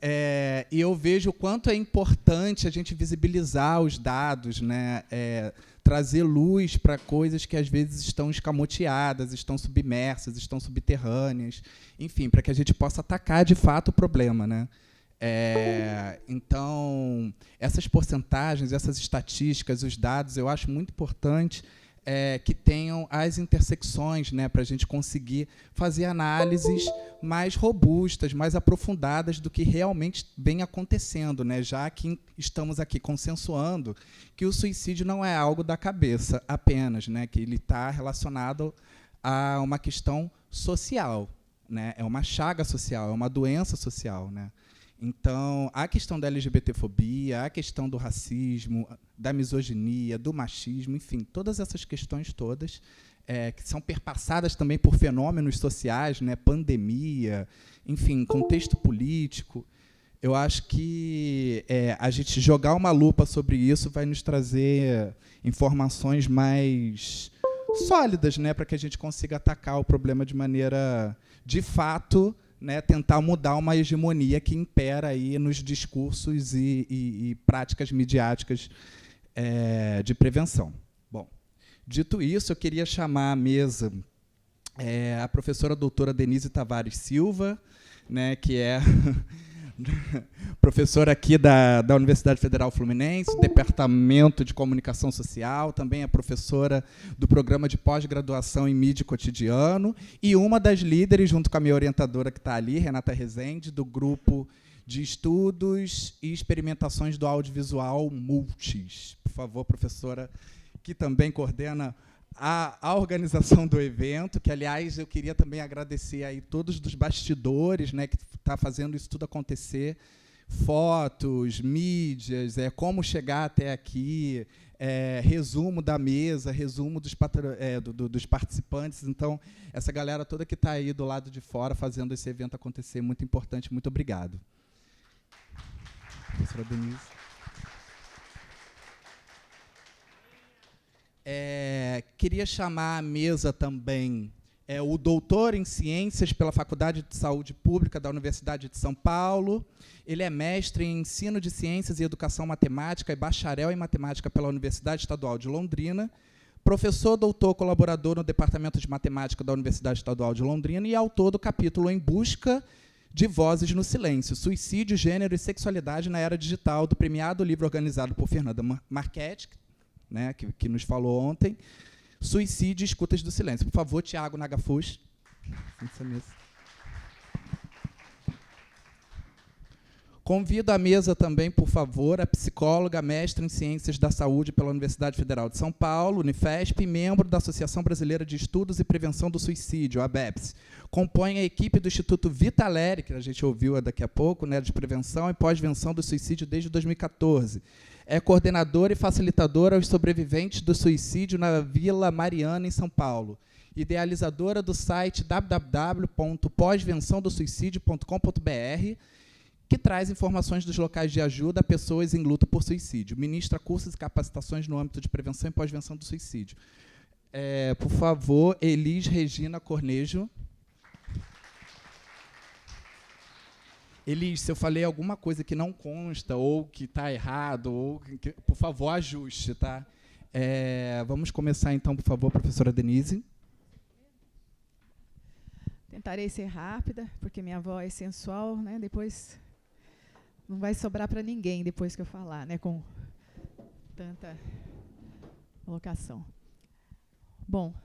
E eu vejo o quanto é importante a gente visibilizar os dados, né? Trazer luz para coisas que, às vezes, estão escamoteadas, estão submersas, estão subterrâneas, enfim, para que a gente possa atacar, de fato, o problema, né? Então, essas porcentagens, essas estatísticas, os dados, eu acho muito importante que tenham as intersecções, né, para a gente conseguir fazer análises mais robustas, mais aprofundadas do que realmente vem acontecendo, né, já que estamos aqui consensuando que o suicídio não é algo da cabeça apenas, né, que ele está relacionado a uma questão social, né, é uma chaga social, é uma doença social, né. Então, a questão da LGBTfobia, a questão do racismo, da misoginia, do machismo, enfim, todas essas questões todas, que são perpassadas também por fenômenos sociais, né, pandemia, enfim, contexto político, eu acho que a gente jogar uma lupa sobre isso vai nos trazer informações mais sólidas, né, para que a gente consiga atacar o problema de maneira, de fato, né, tentar mudar uma hegemonia que impera aí nos discursos e práticas midiáticas de prevenção. Bom, dito isso, eu queria chamar à mesa a professora doutora Denise Tavares Silva, né, que é professora aqui da Universidade Federal Fluminense, Departamento de Comunicação Social, também é professora do programa de pós-graduação em mídia e cotidiano, e uma das líderes, junto com a minha orientadora que está ali, Renata Rezende, do grupo de estudos e experimentações do audiovisual Multis. Por favor, professora, que também coordena a organização do evento, que, aliás, eu queria também agradecer aí todos dos bastidores, né, que está fazendo isso tudo acontecer, fotos, mídias, como chegar até aqui, resumo da mesa, resumo dos participantes. Então, essa galera toda que está aí do lado de fora fazendo esse evento acontecer, muito importante, muito obrigado. Professora Denise. Queria chamar à mesa também o doutor em Ciências pela Faculdade de Saúde Pública da Universidade de São Paulo. Ele é mestre em Ensino de Ciências e Educação Matemática e bacharel em Matemática pela Universidade Estadual de Londrina, professor, doutor, colaborador no Departamento de Matemática da Universidade Estadual de Londrina e autor do capítulo Em Busca de Vozes no Silêncio, Suicídio, Gênero e Sexualidade na Era Digital, do premiado livro organizado por Fernanda Marchetti, né, que nos falou ontem, Suicídio e Escutas do Silêncio. Por favor, Tiago Nagafus. Convido à mesa também, por favor, a psicóloga, mestre em Ciências da Saúde pela Universidade Federal de São Paulo, Unifesp, e membro da Associação Brasileira de Estudos e Prevenção do Suicídio, a ABEPS. Compõe a equipe do Instituto Vitaleri, que a gente ouviu daqui a pouco, né, de prevenção e pós-venção do suicídio desde 2014. É coordenadora e facilitadora aos sobreviventes do suicídio na Vila Mariana, em São Paulo. Idealizadora do site www.posvençãodosuicidio.com.br, que traz informações dos locais de ajuda a pessoas em luta por suicídio. Ministra cursos e capacitações no âmbito de prevenção e pós-venção do suicídio. Por favor, Elis Regina Cornejo. Elis, se eu falei alguma coisa que não consta, ou que está errado, ou que, por favor, ajuste. Tá? Vamos começar, então, por favor, professora Denise. Tentarei ser rápida, porque minha voz é sensual, né? Depois não vai sobrar para ninguém depois que eu falar, né? Com tanta colocação. Bom,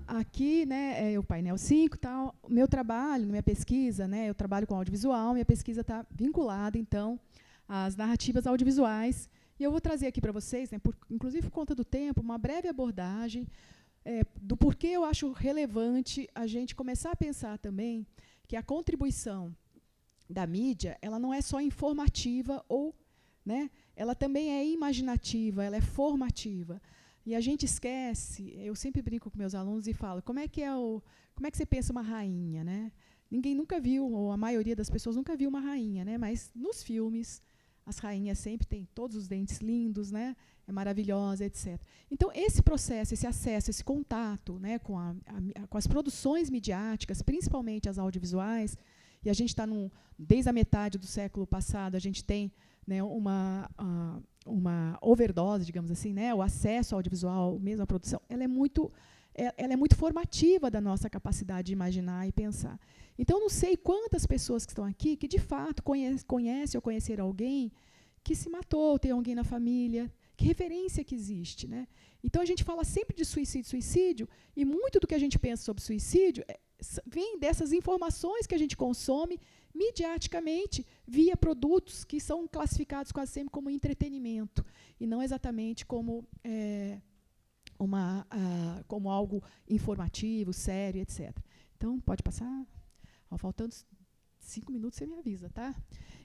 aqui, né, é o painel 5, tal. O meu trabalho, minha pesquisa, né, eu trabalho com audiovisual, minha pesquisa está vinculada, então, às narrativas audiovisuais. E eu vou trazer aqui para vocês, né, inclusive por conta do tempo, uma breve abordagem do porquê eu acho relevante a gente começar a pensar também que a contribuição da mídia, ela não é só informativa, né, ela também é imaginativa, ela é formativa. E a gente esquece, eu sempre brinco com meus alunos e falo, como é que você pensa uma rainha, né? Ninguém nunca viu, ou a maioria das pessoas nunca viu uma rainha, né? Mas nos filmes, as rainhas sempre têm todos os dentes lindos, né? É maravilhosa, etc. Então, esse processo, esse acesso, esse contato, né, com as produções midiáticas, principalmente as audiovisuais, e a gente está desde a metade do século passado, a gente tem, né, uma overdose, digamos assim, né, o acesso ao audiovisual, mesmo a produção, ela é muito formativa da nossa capacidade de imaginar e pensar. Então, não sei quantas pessoas que estão aqui que, de fato, conhecem ou conheceram alguém que se matou, tem alguém na família, que referência que existe, né? Então, a gente fala sempre de suicídio, e muito do que a gente pensa sobre suicídio vem dessas informações que a gente consome midiaticamente via produtos que são classificados quase sempre como entretenimento, e não exatamente como como algo informativo, sério, etc. Então, pode passar? Faltando 5 minutos, você me avisa, tá?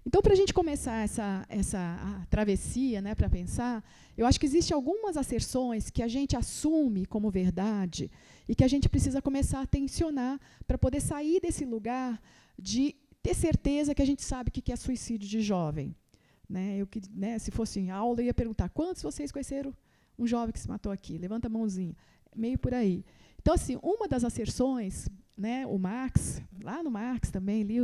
Então, para a gente começar essa travessia, né, para pensar, eu acho que existem algumas asserções que a gente assume como verdade e que a gente precisa começar a tensionar para poder sair desse lugar de ter certeza que a gente sabe o que é suicídio de jovem. Né? Se fosse em aula, eu ia perguntar, quantos de vocês conheceram um jovem que se matou aqui? Levanta a mãozinha. Meio por aí. Então, assim, uma das asserções, né, o Marx, lá no Marx também, li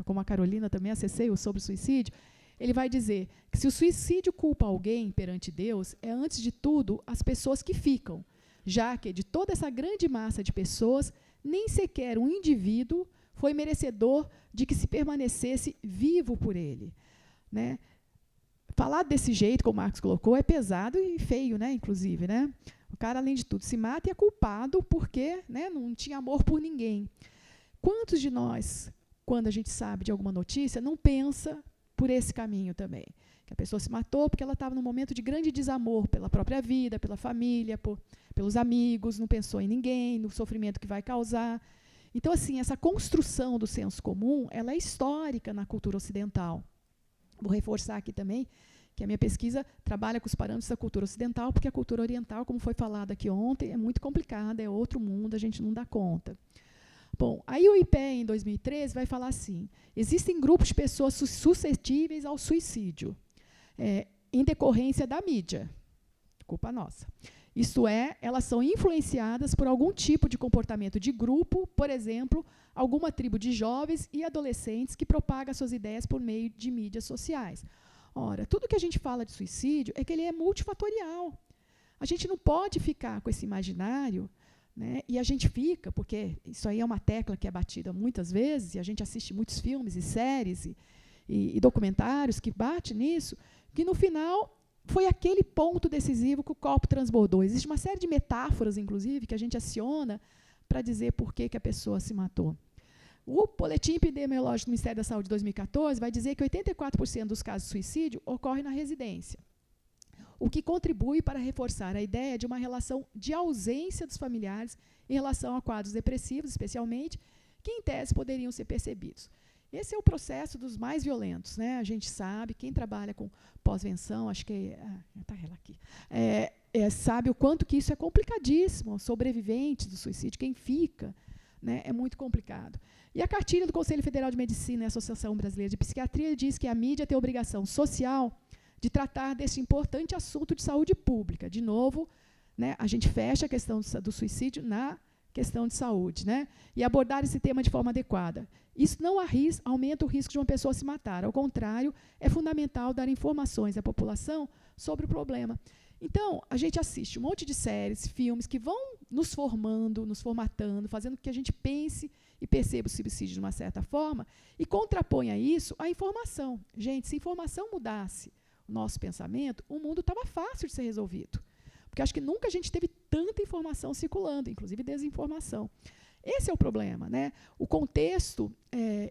como a Carolina também acessei o sobre o suicídio, ele vai dizer que se o suicídio culpa alguém perante Deus, é antes de tudo as pessoas que ficam, já que de toda essa grande massa de pessoas, nem sequer um indivíduo foi merecedor de que se permanecesse vivo por ele. Né? Falar desse jeito, como o Marx colocou, é pesado e feio, né, inclusive. Né? O cara, além de tudo, se mata e é culpado porque, né, não tinha amor por ninguém. Quantos de nós, quando a gente sabe de alguma notícia, não pensa por esse caminho também? Que a pessoa se matou porque ela estava num momento de grande desamor pela própria vida, pela família, pelos amigos, não pensou em ninguém, no sofrimento que vai causar. Então, assim, essa construção do senso comum, ela é histórica na cultura ocidental. Vou reforçar aqui também que a minha pesquisa trabalha com os parâmetros da cultura ocidental, porque a cultura oriental, como foi falado aqui ontem, é muito complicada, é outro mundo, a gente não dá conta. Bom, aí o IPEA, em 2013, vai falar assim, existem grupos de pessoas suscetíveis ao suicídio, em decorrência da mídia, culpa nossa. Isto é, elas são influenciadas por algum tipo de comportamento de grupo, por exemplo, alguma tribo de jovens e adolescentes que propaga suas ideias por meio de mídias sociais. Ora, tudo que a gente fala de suicídio é que ele é multifatorial. A gente não pode ficar com esse imaginário, né, e a gente fica, porque isso aí é uma tecla que é batida muitas vezes, e a gente assiste muitos filmes e séries e documentários que bate nisso, que no final foi aquele ponto decisivo que o copo transbordou. Existe uma série de metáforas, inclusive, que a gente aciona para dizer por que a pessoa se matou. O Boletim Epidemiológico do Ministério da Saúde de 2014 vai dizer que 84% dos casos de suicídio ocorrem na residência, o que contribui para reforçar a ideia de uma relação de ausência dos familiares em relação a quadros depressivos, especialmente, que, em tese, poderiam ser percebidos. Esse é o processo dos mais violentos, né? A gente sabe, quem trabalha com pós-venção, acho que tá ela aqui, sabe o quanto que isso é complicadíssimo, sobreviventes do suicídio, quem fica, né, é muito complicado. E a cartilha do Conselho Federal de Medicina e Associação Brasileira de Psiquiatria diz que a mídia tem a obrigação social de tratar desse importante assunto de saúde pública. De novo, né, a gente fecha a questão do suicídio na questão de saúde, né, e abordar esse tema de forma adequada. Isso não aumenta o risco de uma pessoa se matar. Ao contrário, é fundamental dar informações à população sobre o problema. Então, a gente assiste um monte de séries, filmes que vão nos formando, nos formatando, fazendo com que a gente pense e perceba o suicídio de uma certa forma e contrapõe a isso a informação. Gente, se a informação mudasse o nosso pensamento, o mundo estava fácil de ser resolvido. Porque acho que nunca a gente teve tanta informação circulando, inclusive desinformação. Esse é o problema, né? O contexto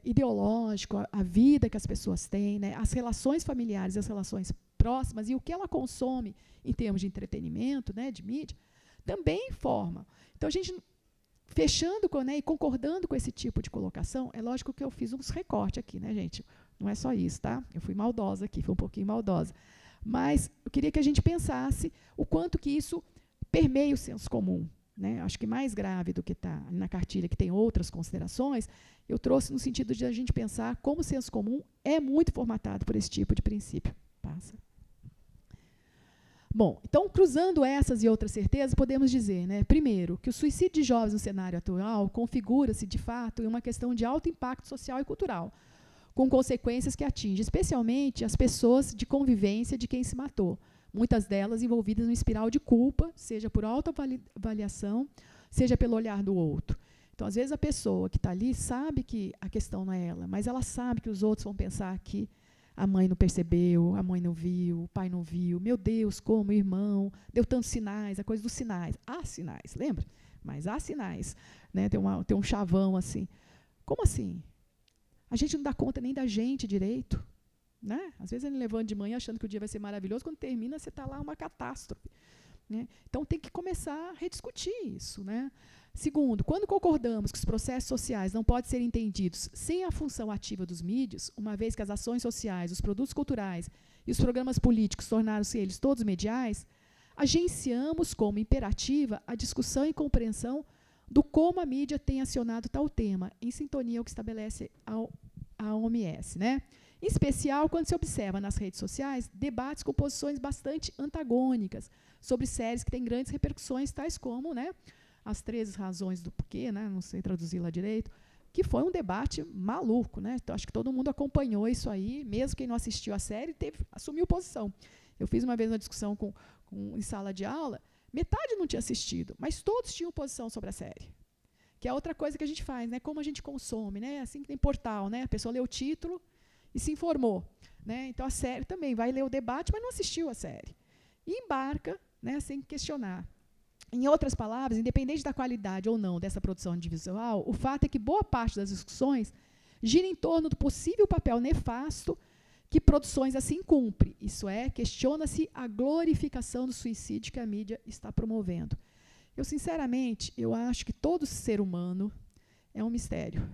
ideológico, a vida que as pessoas têm, né? As relações familiares, as relações próximas e o que ela consome em termos de entretenimento, né, de mídia, também forma. Então, a gente, fechando com, né, e concordando com esse tipo de colocação, é lógico que eu fiz uns recortes aqui, né, gente? Não é só isso, tá? Eu fui maldosa aqui, fui um pouquinho maldosa. Mas eu queria que a gente pensasse o quanto que isso permeia o senso comum. Né? Acho que mais grave do que está na cartilha, que tem outras considerações, eu trouxe no sentido de a gente pensar como o senso comum é muito formatado por esse tipo de princípio. Passa. Bom, então, cruzando essas e outras certezas, podemos dizer, né, primeiro, que o suicídio de jovens no cenário atual configura-se, de fato, em uma questão de alto impacto social e cultural, com consequências que atingem especialmente as pessoas de convivência de quem se matou, muitas delas envolvidas numa espiral de culpa, seja por autoavaliação, seja pelo olhar do outro. Então, às vezes, a pessoa que está ali sabe que a questão não é ela, mas ela sabe que os outros vão pensar que a mãe não percebeu, a mãe não viu, o pai não viu, meu Deus, como o irmão, deu tantos sinais, a coisa dos sinais. Há sinais, lembra? Mas há sinais. Né? Tem um chavão assim. Como assim? A gente não dá conta nem da gente direito. Né? Às vezes ele levanta de manhã achando que o dia vai ser maravilhoso, quando termina você está lá uma catástrofe. Né? Então tem que começar a rediscutir isso. Né? Segundo, quando concordamos que os processos sociais não podem ser entendidos sem a função ativa dos mídias, uma vez que as ações sociais, os produtos culturais e os programas políticos tornaram-se eles todos mediais, agenciamos como imperativa a discussão e compreensão do como a mídia tem acionado tal tema, em sintonia com o que estabelece a OMS. Né? Em especial, quando se observa nas redes sociais debates com posições bastante antagônicas sobre séries que têm grandes repercussões, tais como, né, As 13 Razões do Porquê, né, não sei traduzir lá direito, que foi um debate maluco. Né? Então, acho que todo mundo acompanhou isso aí, mesmo quem não assistiu a série assumiu posição. Eu fiz uma vez uma discussão em sala de aula, metade não tinha assistido, mas todos tinham posição sobre a série. Que é outra coisa que a gente faz, né? Como a gente consome, né? Assim que tem portal, né? A pessoa lê o título e se informou. Né? Então, a série também vai ler o debate, mas não assistiu a série. E embarca, né, sem questionar. Em outras palavras, independente da qualidade ou não dessa produção audiovisual, o fato é que boa parte das discussões gira em torno do possível papel nefasto que produções assim cumprem. Isso é, questiona-se a glorificação do suicídio que a mídia está promovendo. Eu, sinceramente, eu acho que todo ser humano é um mistério.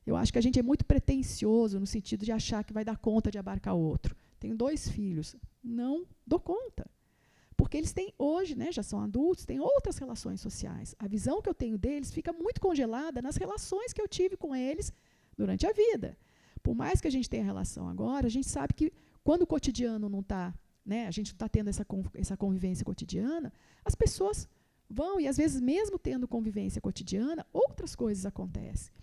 Eu acho que a gente é muito pretensioso no sentido de achar que vai dar conta de abarcar outro. Tenho 2 filhos, não dou conta. Porque eles têm hoje, né, já são adultos, têm outras relações sociais. A visão que eu tenho deles fica muito congelada nas relações que eu tive com eles durante a vida. Por mais que a gente tenha relação agora, a gente sabe que quando o cotidiano não está, né, a gente está tendo essa convivência cotidiana, as pessoas vão, e às vezes mesmo tendo convivência cotidiana, outras coisas acontecem.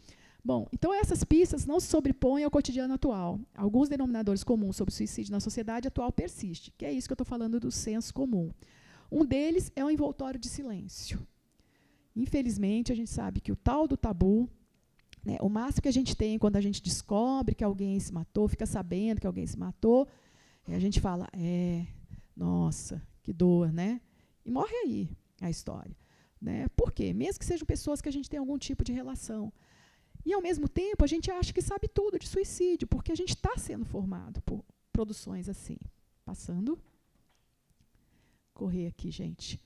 Bom, então essas pistas não se sobrepõem ao cotidiano atual. Alguns denominadores comuns sobre o suicídio na sociedade atual persistem, que é isso que eu estou falando do senso comum. Um deles é o envoltório de silêncio. Infelizmente, a gente sabe que o tal do tabu, né, o máximo que a gente tem quando a gente descobre que alguém se matou, fica sabendo que alguém se matou, a gente fala, nossa, que dor, né? E morre aí a história. Né? Por quê? Mesmo que sejam pessoas que a gente tem algum tipo de relação. E, ao mesmo tempo, a gente acha que sabe tudo de suicídio, porque a gente está sendo formado por produções assim. Passando. Correr aqui, gente.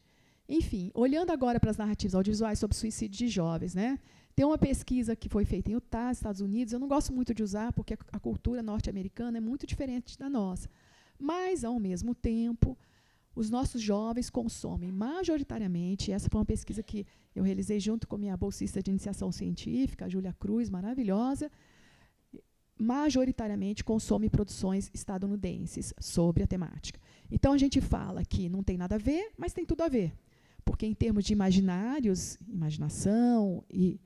Enfim, olhando agora para as narrativas audiovisuais sobre suicídio de jovens, né? Tem uma pesquisa que foi feita em Utah, Estados Unidos. Eu não gosto muito de usar, porque a cultura norte-americana é muito diferente da nossa. Mas, ao mesmo tempo, os nossos jovens consomem majoritariamente, essa foi uma pesquisa que eu realizei junto com minha bolsista de iniciação científica, a Júlia Cruz, maravilhosa, majoritariamente consome produções estadunidenses sobre a temática. Então, a gente fala que não tem nada a ver, mas tem tudo a ver. Porque, em termos de imaginários, imaginação e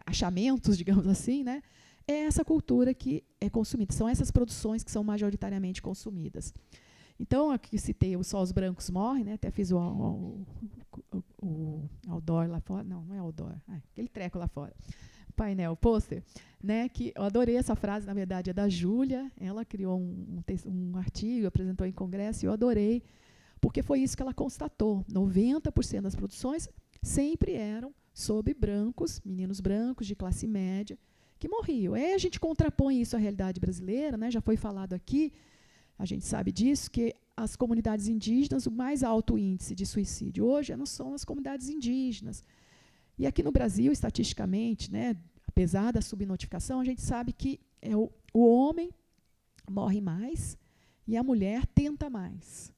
achamentos, digamos assim, né, é essa cultura que é consumida. São essas produções que são majoritariamente consumidas. Então, aqui citei o Só os Brancos Morrem, né? Até fiz o outdoor lá fora. Não é outdoor, aquele treco lá fora. Painel, pôster, né? Que eu adorei essa frase, na verdade, é da Júlia. Ela criou um artigo, apresentou em congresso, e eu adorei, porque foi isso que ela constatou. 90% das produções sempre eram sobre brancos, meninos brancos de classe média, que morriam. Aí a gente contrapõe isso à realidade brasileira, né? Já foi falado aqui, a gente sabe disso, que as comunidades indígenas, o mais alto índice de suicídio hoje não são as comunidades indígenas. E aqui no Brasil, estatisticamente, né, apesar da subnotificação, a gente sabe que o homem morre mais e a mulher tenta mais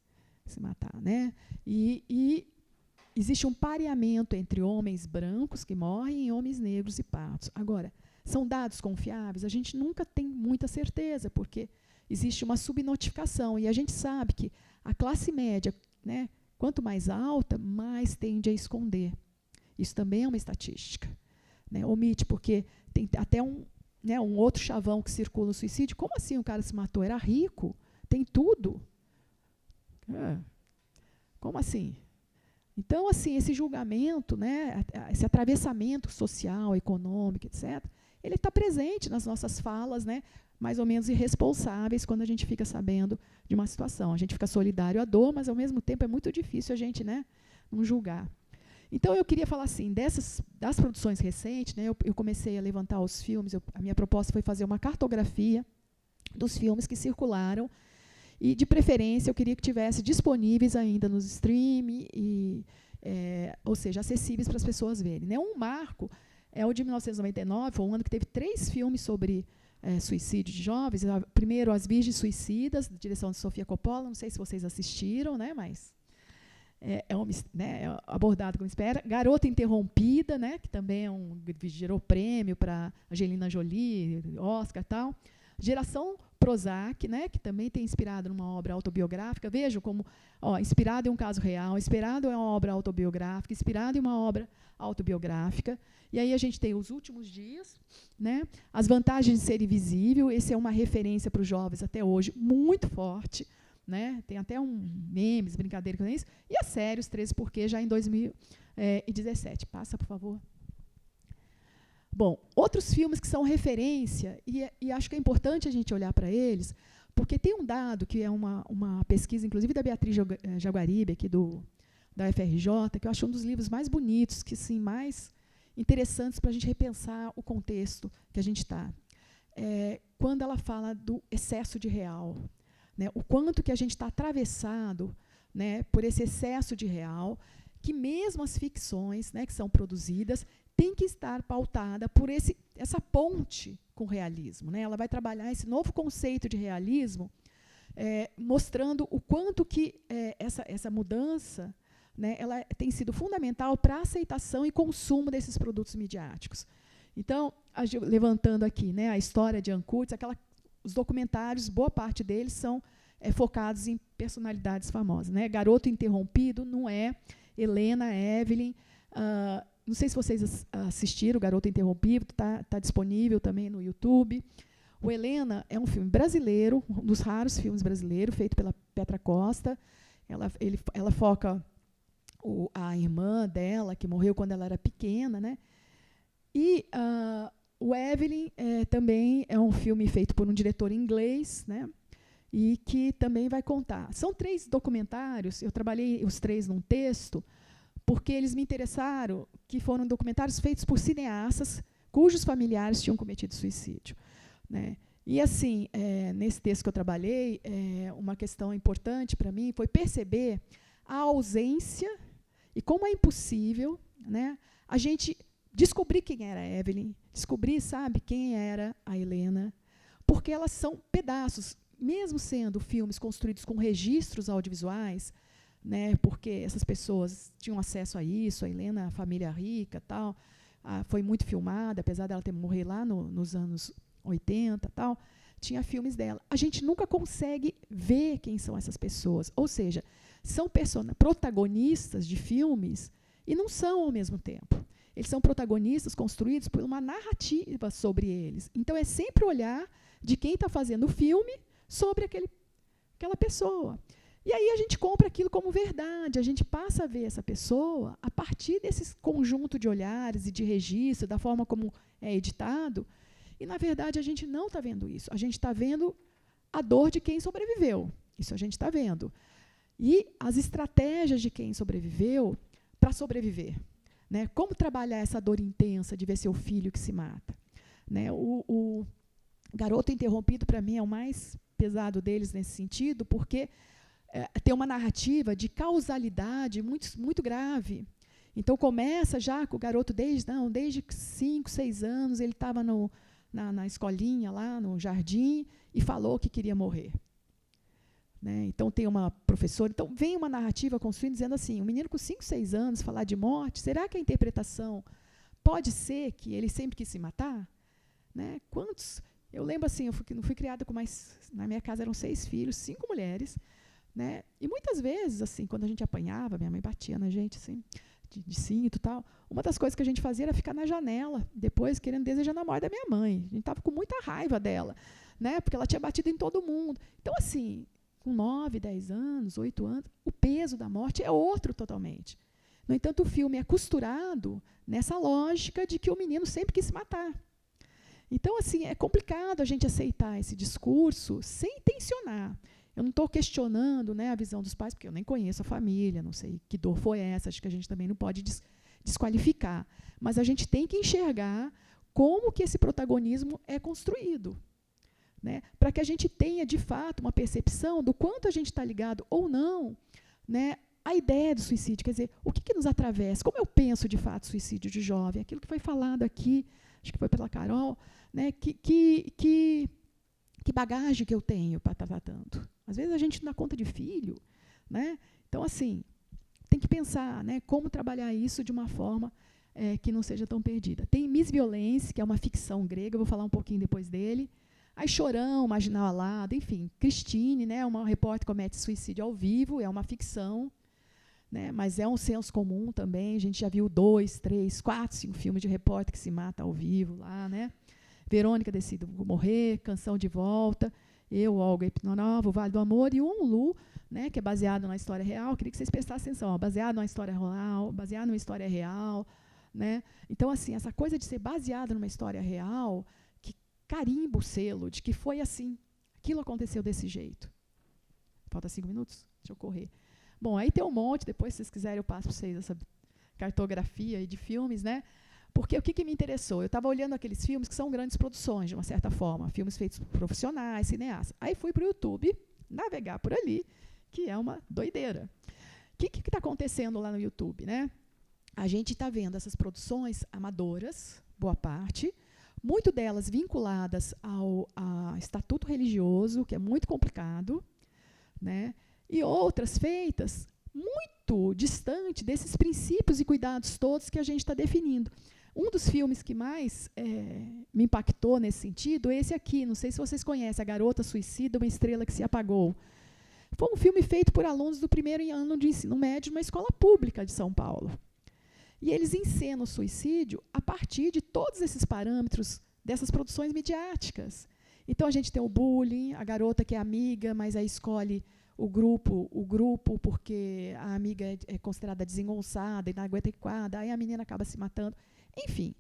se matar. Né? E existe um pareamento entre homens brancos que morrem e homens negros e pardos. Agora, são dados confiáveis? A gente nunca tem muita certeza, porque existe uma subnotificação, e a gente sabe que a classe média né, quanto mais alta, mais tende a esconder. Isso também é uma estatística. Né? Omite, porque tem até um outro chavão que circula no suicídio. Como assim o cara se matou? Era rico, tem tudo. Como assim? Então, assim, esse julgamento, né, esse atravessamento social, econômico, etc., ele está presente nas nossas falas, né, mais ou menos irresponsáveis, quando a gente fica sabendo de uma situação. A gente fica solidário à dor, mas, ao mesmo tempo, é muito difícil a gente, né, não julgar. Então, eu queria falar assim, das produções recentes, né, eu comecei a levantar os filmes, a minha proposta foi fazer uma cartografia dos filmes que circularam, e, de preferência, eu queria que tivesse disponíveis ainda nos streaming, ou seja, acessíveis para as pessoas verem. Né? Um marco é o de 1999, foi um ano que teve 3 filmes sobre suicídio de jovens. Primeiro, As Virgens Suicidas, da direção de Sofia Coppola, não sei se vocês assistiram, né, mas é abordado como espera. Garota Interrompida, né, que também gerou prêmio para Angelina Jolie, Oscar e tal. Geração Prozac, né, que também tem inspirado numa obra autobiográfica. Vejam como, inspirado em um caso real, inspirado em uma obra autobiográfica, inspirado em uma obra autobiográfica. E aí a gente tem Os Últimos Dias, né, As Vantagens de Ser Invisível. Esse é uma referência para os jovens até hoje, muito forte. Né? Tem até memes, brincadeira com isso. E a série, Os 13 Porquês, já em 2017. Passa, por favor. Bom, outros filmes que são referência, e acho que é importante a gente olhar para eles, porque tem um dado, que é uma pesquisa, inclusive, da Beatriz Jaguaribe, aqui da UFRJ, que eu acho um dos livros mais bonitos, que, sim, mais interessantes para a gente repensar o contexto que a gente está. Quando ela fala do excesso de real, né, o quanto que a gente está atravessado, né, por esse excesso de real, que mesmo as ficções, né, que são produzidas, tem que estar pautada por essa ponte com o realismo. Né? Ela vai trabalhar esse novo conceito de realismo, mostrando o quanto que essa mudança, né, ela tem sido fundamental para a aceitação e consumo desses produtos midiáticos. Então, levantando aqui, né, a história de Ann Curtis, os documentários, boa parte deles são focados em personalidades famosas. Né? Garoto Interrompido não é, Helena, Evelyn. Não sei se vocês assistiram o Garoto Interrompido, está disponível também no YouTube. O Helena é um filme brasileiro, um dos raros filmes brasileiros, feito pela Petra Costa. Ela foca a irmã dela, que morreu quando ela era pequena. Né? E o Evelyn também é um filme feito por um diretor inglês, né? E que também vai contar. São 3 documentários, eu trabalhei os 3 num texto, porque eles me interessaram, que foram documentários feitos por cineastas cujos familiares tinham cometido suicídio. Né? E, assim, nesse texto que eu trabalhei, uma questão importante para mim foi perceber a ausência e como é impossível, né, a gente descobrir quem era a Evelyn, descobrir, sabe, quem era a Helena, porque elas são pedaços, mesmo sendo filmes construídos com registros audiovisuais, né, porque essas pessoas tinham acesso a isso, a Helena, a família rica, tal, foi muito filmada, apesar dela ter morrido lá nos anos 80, tal, tinha filmes dela. A gente nunca consegue ver quem são essas pessoas, ou seja, são protagonistas de filmes e não são ao mesmo tempo. Eles são protagonistas construídos por uma narrativa sobre eles. Então, é sempre olhar de quem está fazendo o filme sobre aquela pessoa. E aí a gente compra aquilo como verdade, a gente passa a ver essa pessoa a partir desse conjunto de olhares e de registro, da forma como é editado, e, na verdade, a gente não está vendo isso. A gente está vendo a dor de quem sobreviveu. Isso a gente está vendo. E as estratégias de quem sobreviveu para sobreviver. Né? Como trabalhar essa dor intensa de ver seu filho que se mata. Né? O Garoto Interrompido, para mim, é o mais pesado deles nesse sentido, porque tem uma narrativa de causalidade muito, muito grave. Então, começa já com o garoto desde 5, 6 anos, ele estava na escolinha, lá no jardim, e falou que queria morrer. Né? Então, tem uma professora. Então, vem uma narrativa construindo, dizendo assim, um menino com 5, 6 anos falar de morte, será que a interpretação pode ser que ele sempre quis se matar? Né? Eu lembro assim, eu fui criada com na minha casa eram 6 filhos, 5 mulheres, né? E muitas vezes, assim, quando a gente apanhava, minha mãe batia na gente, assim, de cinto e tal, uma das coisas que a gente fazia era ficar na janela, depois querendo desejando a morte da minha mãe. A gente estava com muita raiva dela, né? Porque ela tinha batido em todo mundo. Então, assim, com 9, 10 anos, 8 anos, o peso da morte é outro totalmente. No entanto, o filme é costurado nessa lógica de que o menino sempre quis se matar. Então, assim, é complicado a gente aceitar esse discurso sem tensionar. Eu não estou questionando, né, a visão dos pais, porque eu nem conheço a família, não sei que dor foi essa, acho que a gente também não pode desqualificar. Mas a gente tem que enxergar como que esse protagonismo é construído, né, para que a gente tenha, de fato, uma percepção do quanto a gente está ligado ou não, né, à ideia do suicídio. Quer dizer, o que nos atravessa? Como eu penso, de fato, suicídio de jovem? Aquilo que foi falado aqui, acho que foi pela Carol, né, que bagagem que eu tenho para estar tratando? Às vezes a gente não dá conta de filho, né? Então, assim, tem que pensar, né, como trabalhar isso de uma forma que não seja tão perdida. Tem Miss Violence, que é uma ficção grega, eu vou falar um pouquinho depois dele. Aí Chorão, Marginal Alado, enfim. Christine, né, uma repórter que comete suicídio ao vivo, é uma ficção, né, mas é um senso comum também. A gente já viu 2, 3, 4, 5 filmes de repórter que se mata ao vivo lá, né? Verônica Decido Morrer, Canção de Volta, Eu, Olga Ipnonova, O Vale do Amor, e o Onlu, né, que é baseado na história real. Queria que vocês prestassem atenção, ó, baseado numa história real, baseado numa história real, né? Então, assim, essa coisa de ser baseado numa história real, que carimba o selo de que foi assim, aquilo aconteceu desse jeito. Falta 5 minutos? Deixa eu correr. Bom, aí tem um monte, depois, se vocês quiserem, eu passo para vocês essa cartografia aí de filmes, né? Porque o que me interessou? Eu estava olhando aqueles filmes que são grandes produções, de uma certa forma, filmes feitos por profissionais, cineastas. Aí fui para o YouTube, navegar por ali, que é uma doideira. O que está acontecendo lá no YouTube, né? A gente está vendo essas produções amadoras, boa parte, muito delas vinculadas ao estatuto religioso, que é muito complicado, né? E outras feitas muito distante desses princípios e cuidados todos que a gente está definindo. Um dos filmes que mais me impactou nesse sentido é esse aqui, não sei se vocês conhecem, A Garota Suicida, Uma Estrela que se Apagou. Foi um filme feito por alunos do primeiro ano de ensino médio de uma escola pública de São Paulo. E eles encenam o suicídio a partir de todos esses parâmetros dessas produções midiáticas. Então, a gente tem o bullying, a garota que é amiga, mas aí escolhe o grupo porque a amiga é considerada desengonçada, inadequada, aí a menina acaba se matando. Enfim,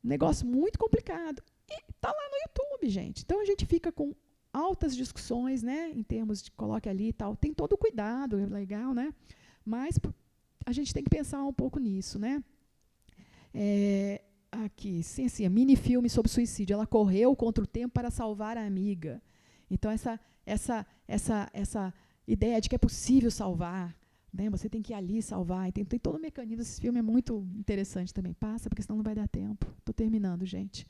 um negócio muito complicado. E está lá no YouTube, gente. Então, a gente fica com altas discussões, né, em termos de coloque ali e tal. Tem todo o cuidado, é legal, né? Mas a gente tem que pensar um pouco nisso, né? Aqui, sim, assim, a mini-filme sobre suicídio. Ela correu contra o tempo para salvar a amiga. Então, essa ideia de que é possível salvar, né? Você tem que ir ali salvar. Tem todo o mecanismo. Esse filme é muito interessante também. Passa, porque senão não vai dar tempo. Estou terminando, gente.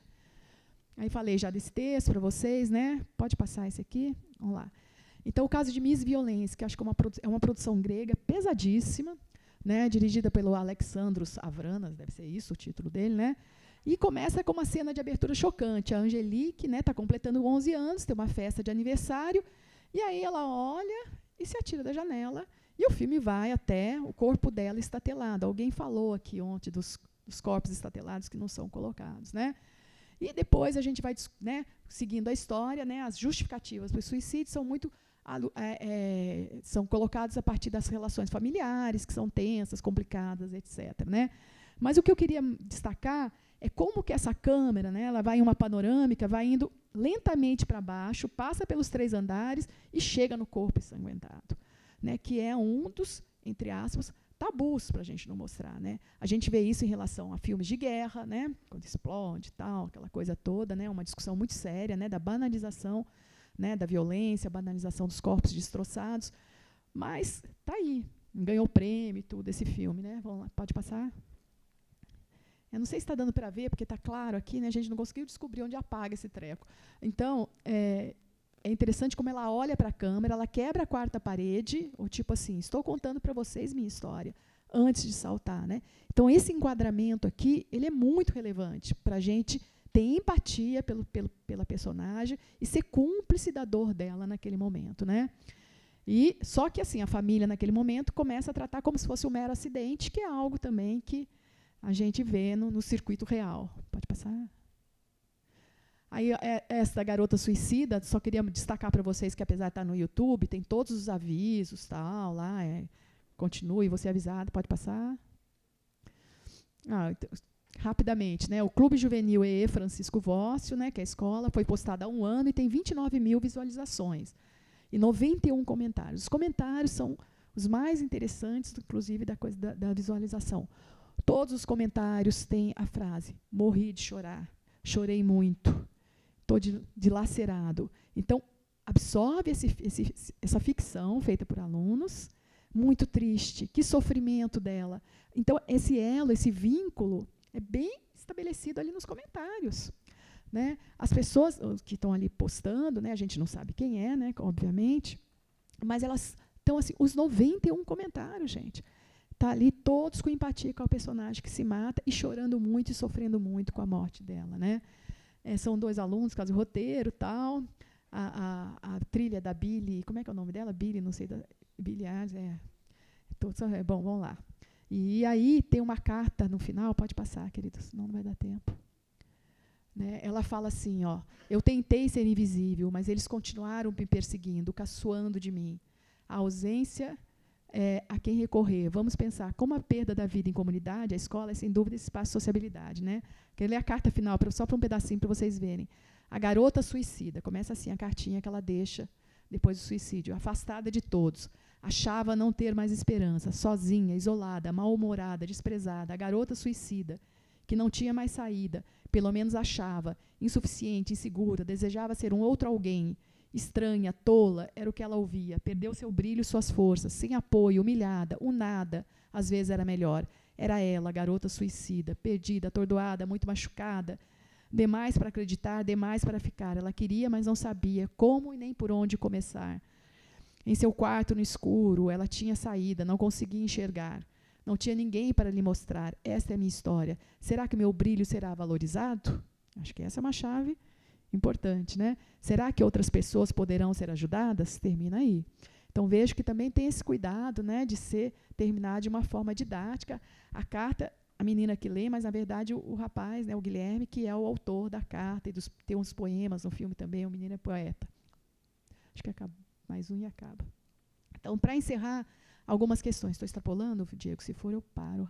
Aí falei já desse texto para vocês, né? Pode passar esse aqui? Vamos lá. Então, o caso de Miss Violence, que acho que é uma produção grega pesadíssima, né? Dirigida pelo Alexandros Avranas, deve ser isso o título dele, né? E começa com uma cena de abertura chocante. A Angelique, né, está completando 11 anos, tem uma festa de aniversário, e aí ela olha e se atira da janela, e o filme vai até o corpo dela estatelado. Alguém falou aqui ontem dos corpos estatelados que não são colocados, né? E depois a gente vai, né, seguindo a história, né, as justificativas para o suicídio são muito são colocadas a partir das relações familiares, que são tensas, complicadas, etc., né? Mas o que eu queria destacar é como que essa câmera, né, ela vai em uma panorâmica, vai indo lentamente para baixo, passa pelos 3 andares e chega no corpo ensanguentado, né, que é um dos, entre aspas, tabus para a gente não mostrar, né? A gente vê isso em relação a filmes de guerra, né, quando explode e tal, aquela coisa toda, né, uma discussão muito séria, né, da banalização, né, da violência, a banalização dos corpos destroçados, mas está aí, ganhou prêmio e tudo esse filme, né? Vamos lá, pode passar? Eu não sei se está dando para ver, porque está claro aqui, né? A gente não conseguiu descobrir onde apaga esse treco. Então, é interessante como ela olha para a câmera, ela quebra a 4ª parede, ou tipo assim, estou contando para vocês minha história, antes de saltar, né? Então, esse enquadramento aqui, ele é muito relevante para a gente ter empatia pela personagem e ser cúmplice da dor dela naquele momento, né? E só que assim, a família naquele momento começa a tratar como se fosse um mero acidente, que é algo também que a gente vê no circuito real. Pode passar? Aí, essa garota suicida, só queria destacar para vocês que, apesar de estar no YouTube, tem todos os avisos, tal, lá, continue, você é avisado, pode passar. Então, rapidamente, né, o Clube Juvenil EE Francisco Vócio, né, que é a escola, foi postada há 1 ano e tem 29 mil visualizações e 91 comentários. Os comentários são os mais interessantes, inclusive, da visualização. Todos os comentários têm a frase: morri de chorar, chorei muito, estou dilacerado. Então, absorve essa ficção feita por alunos, muito triste, que sofrimento dela. Então, esse elo, esse vínculo, é bem estabelecido ali nos comentários. Né? As pessoas que estão ali postando, né, a gente não sabe quem é, né, obviamente, mas elas estão assim, os 91 comentários, gente. Está ali todos com empatia com a personagem que se mata e chorando muito e sofrendo muito com a morte dela. Né? São 2 alunos, caso roteiro, tal. A trilha da Billy, como é que é o nome dela? Billy, não sei, Billy Arns, bom, vamos lá. E aí tem uma carta no final, pode passar, queridos, senão não vai dar tempo. Né? Ela fala assim, ó: eu tentei ser invisível, mas eles continuaram me perseguindo, caçoando de mim. A ausência a quem recorrer. Vamos pensar como a perda da vida em comunidade, a escola é sem dúvida esse espaço de sociabilidade. Né? Quero ler a carta final, só para um pedacinho para vocês verem. A garota suicida, começa assim a cartinha que ela deixa depois do suicídio: afastada de todos, achava não ter mais esperança, sozinha, isolada, mal-humorada, desprezada, a garota suicida, que não tinha mais saída, pelo menos achava, insuficiente, insegura, desejava ser um outro alguém, estranha, tola, era o que ela ouvia, perdeu seu brilho e suas forças, sem apoio, humilhada, o nada, às vezes era melhor. Era ela, a garota suicida, perdida, atordoada, muito machucada, demais para acreditar, demais para ficar. Ela queria, mas não sabia como e nem por onde começar. Em seu quarto, no escuro, ela tinha saída, não conseguia enxergar. Não tinha ninguém para lhe mostrar. Esta é a minha história. Será que meu brilho será valorizado? Acho que essa é uma chave importante, né? Será que outras pessoas poderão ser ajudadas? Termina aí. Então, vejo que também tem esse cuidado, né, de terminar de uma forma didática. A carta, a menina que lê, mas, na verdade, o rapaz, né, o Guilherme, que é o autor da carta, e tem uns poemas no filme também, o menino é poeta. Acho que acaba, mais um e acaba. Então, para encerrar, algumas questões. Estou extrapolando, Diego, se for eu paro.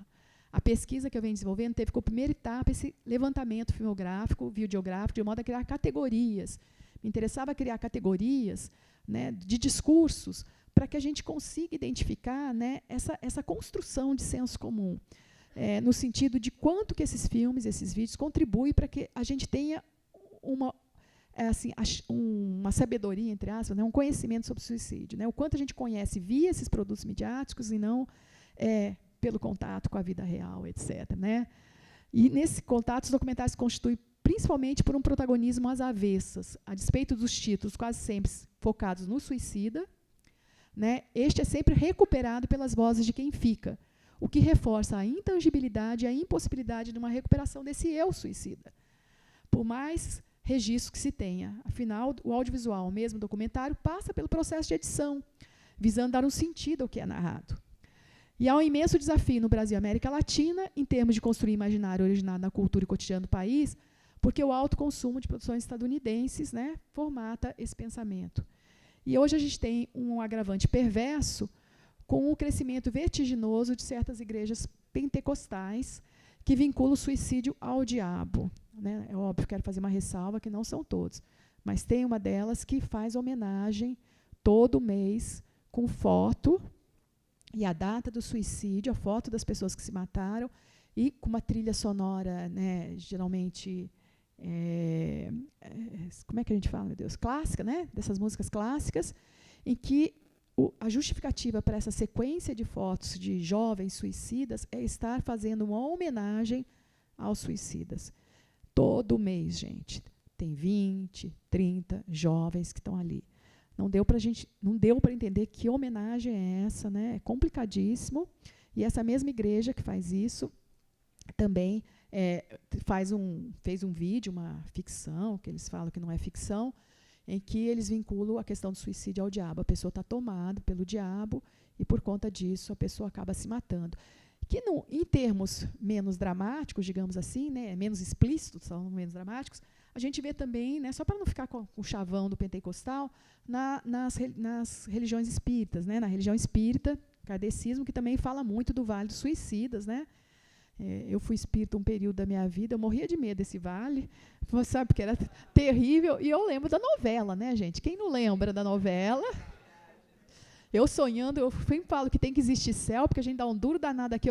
A pesquisa que eu venho desenvolvendo teve como primeira etapa esse levantamento filmográfico, videográfico, de modo a criar categorias. Me interessava criar categorias, né, de discursos, para que a gente consiga identificar, né, essa construção de senso comum, no sentido de quanto que esses filmes, esses vídeos, contribuem para que a gente tenha uma sabedoria, entre aspas, né, um conhecimento sobre o suicídio. Né, o quanto a gente conhece via esses produtos midiáticos e não pelo contato com a vida real, etc. Né? E, nesse contato, os documentários se constituem principalmente por um protagonismo às avessas, a despeito dos títulos quase sempre focados no suicida. Né? Este é sempre recuperado pelas vozes de quem fica, o que reforça a intangibilidade e a impossibilidade de uma recuperação desse eu suicida. Por mais registro que se tenha. Afinal, o audiovisual, mesmo documentário, passa pelo processo de edição, visando dar um sentido ao que é narrado. E há um imenso desafio no Brasil e América Latina, em termos de construir imaginário originado na cultura e cotidiano do país, porque o alto consumo de produções estadunidenses, né, formata esse pensamento. E hoje a gente tem um agravante perverso com o crescimento vertiginoso de certas igrejas pentecostais que vinculam o suicídio ao diabo. Né? É óbvio, quero fazer uma ressalva que não são todos, mas tem uma delas que faz homenagem todo mês com foto e a data do suicídio, a foto das pessoas que se mataram, e com uma trilha sonora, né, geralmente, como é que a gente fala, meu Deus, clássica, né, dessas músicas clássicas, em que a justificativa para essa sequência de fotos de jovens suicidas é estar fazendo uma homenagem aos suicidas. Todo mês, gente, tem 20, 30 jovens que estão ali. Não deu para entender que homenagem é essa, né? É complicadíssimo. E essa mesma igreja que faz isso também fez um vídeo, uma ficção, que eles falam que não é ficção, em que eles vinculam a questão do suicídio ao diabo. A pessoa está tomada pelo diabo e, por conta disso, a pessoa acaba se matando. Que, em termos menos dramáticos, digamos assim, né, menos explícitos, são menos dramáticos, a gente vê também, né, só para não ficar com o chavão do pentecostal, nas religiões espíritas, né, na religião espírita, kardecismo, que também fala muito do Vale dos Suicidas, né? Eu fui espírita um período da minha vida, eu morria de medo desse vale, sabe, porque era terrível. E eu lembro da novela, né, gente? Quem não lembra da novela? Eu sonhando, eu sempre falo que tem que existir céu, porque a gente dá um duro danado aqui.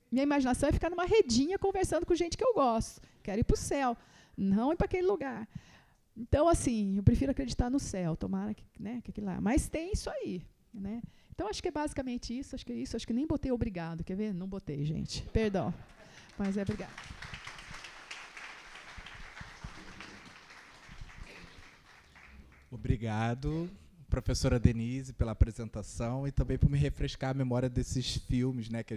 Minha imaginação é ficar numa redinha conversando com gente que eu gosto. Quero ir para o céu, não ir para aquele lugar. Então, assim, eu prefiro acreditar no céu, tomara que, né, que aquilo lá. Mas tem isso aí, né? Então, acho que é basicamente isso. Acho que é isso. Acho que nem botei obrigado. Quer ver? Não botei, gente. Perdão. Mas é obrigado. Obrigado, professora Denise, pela apresentação e também por me refrescar a memória desses filmes, né, que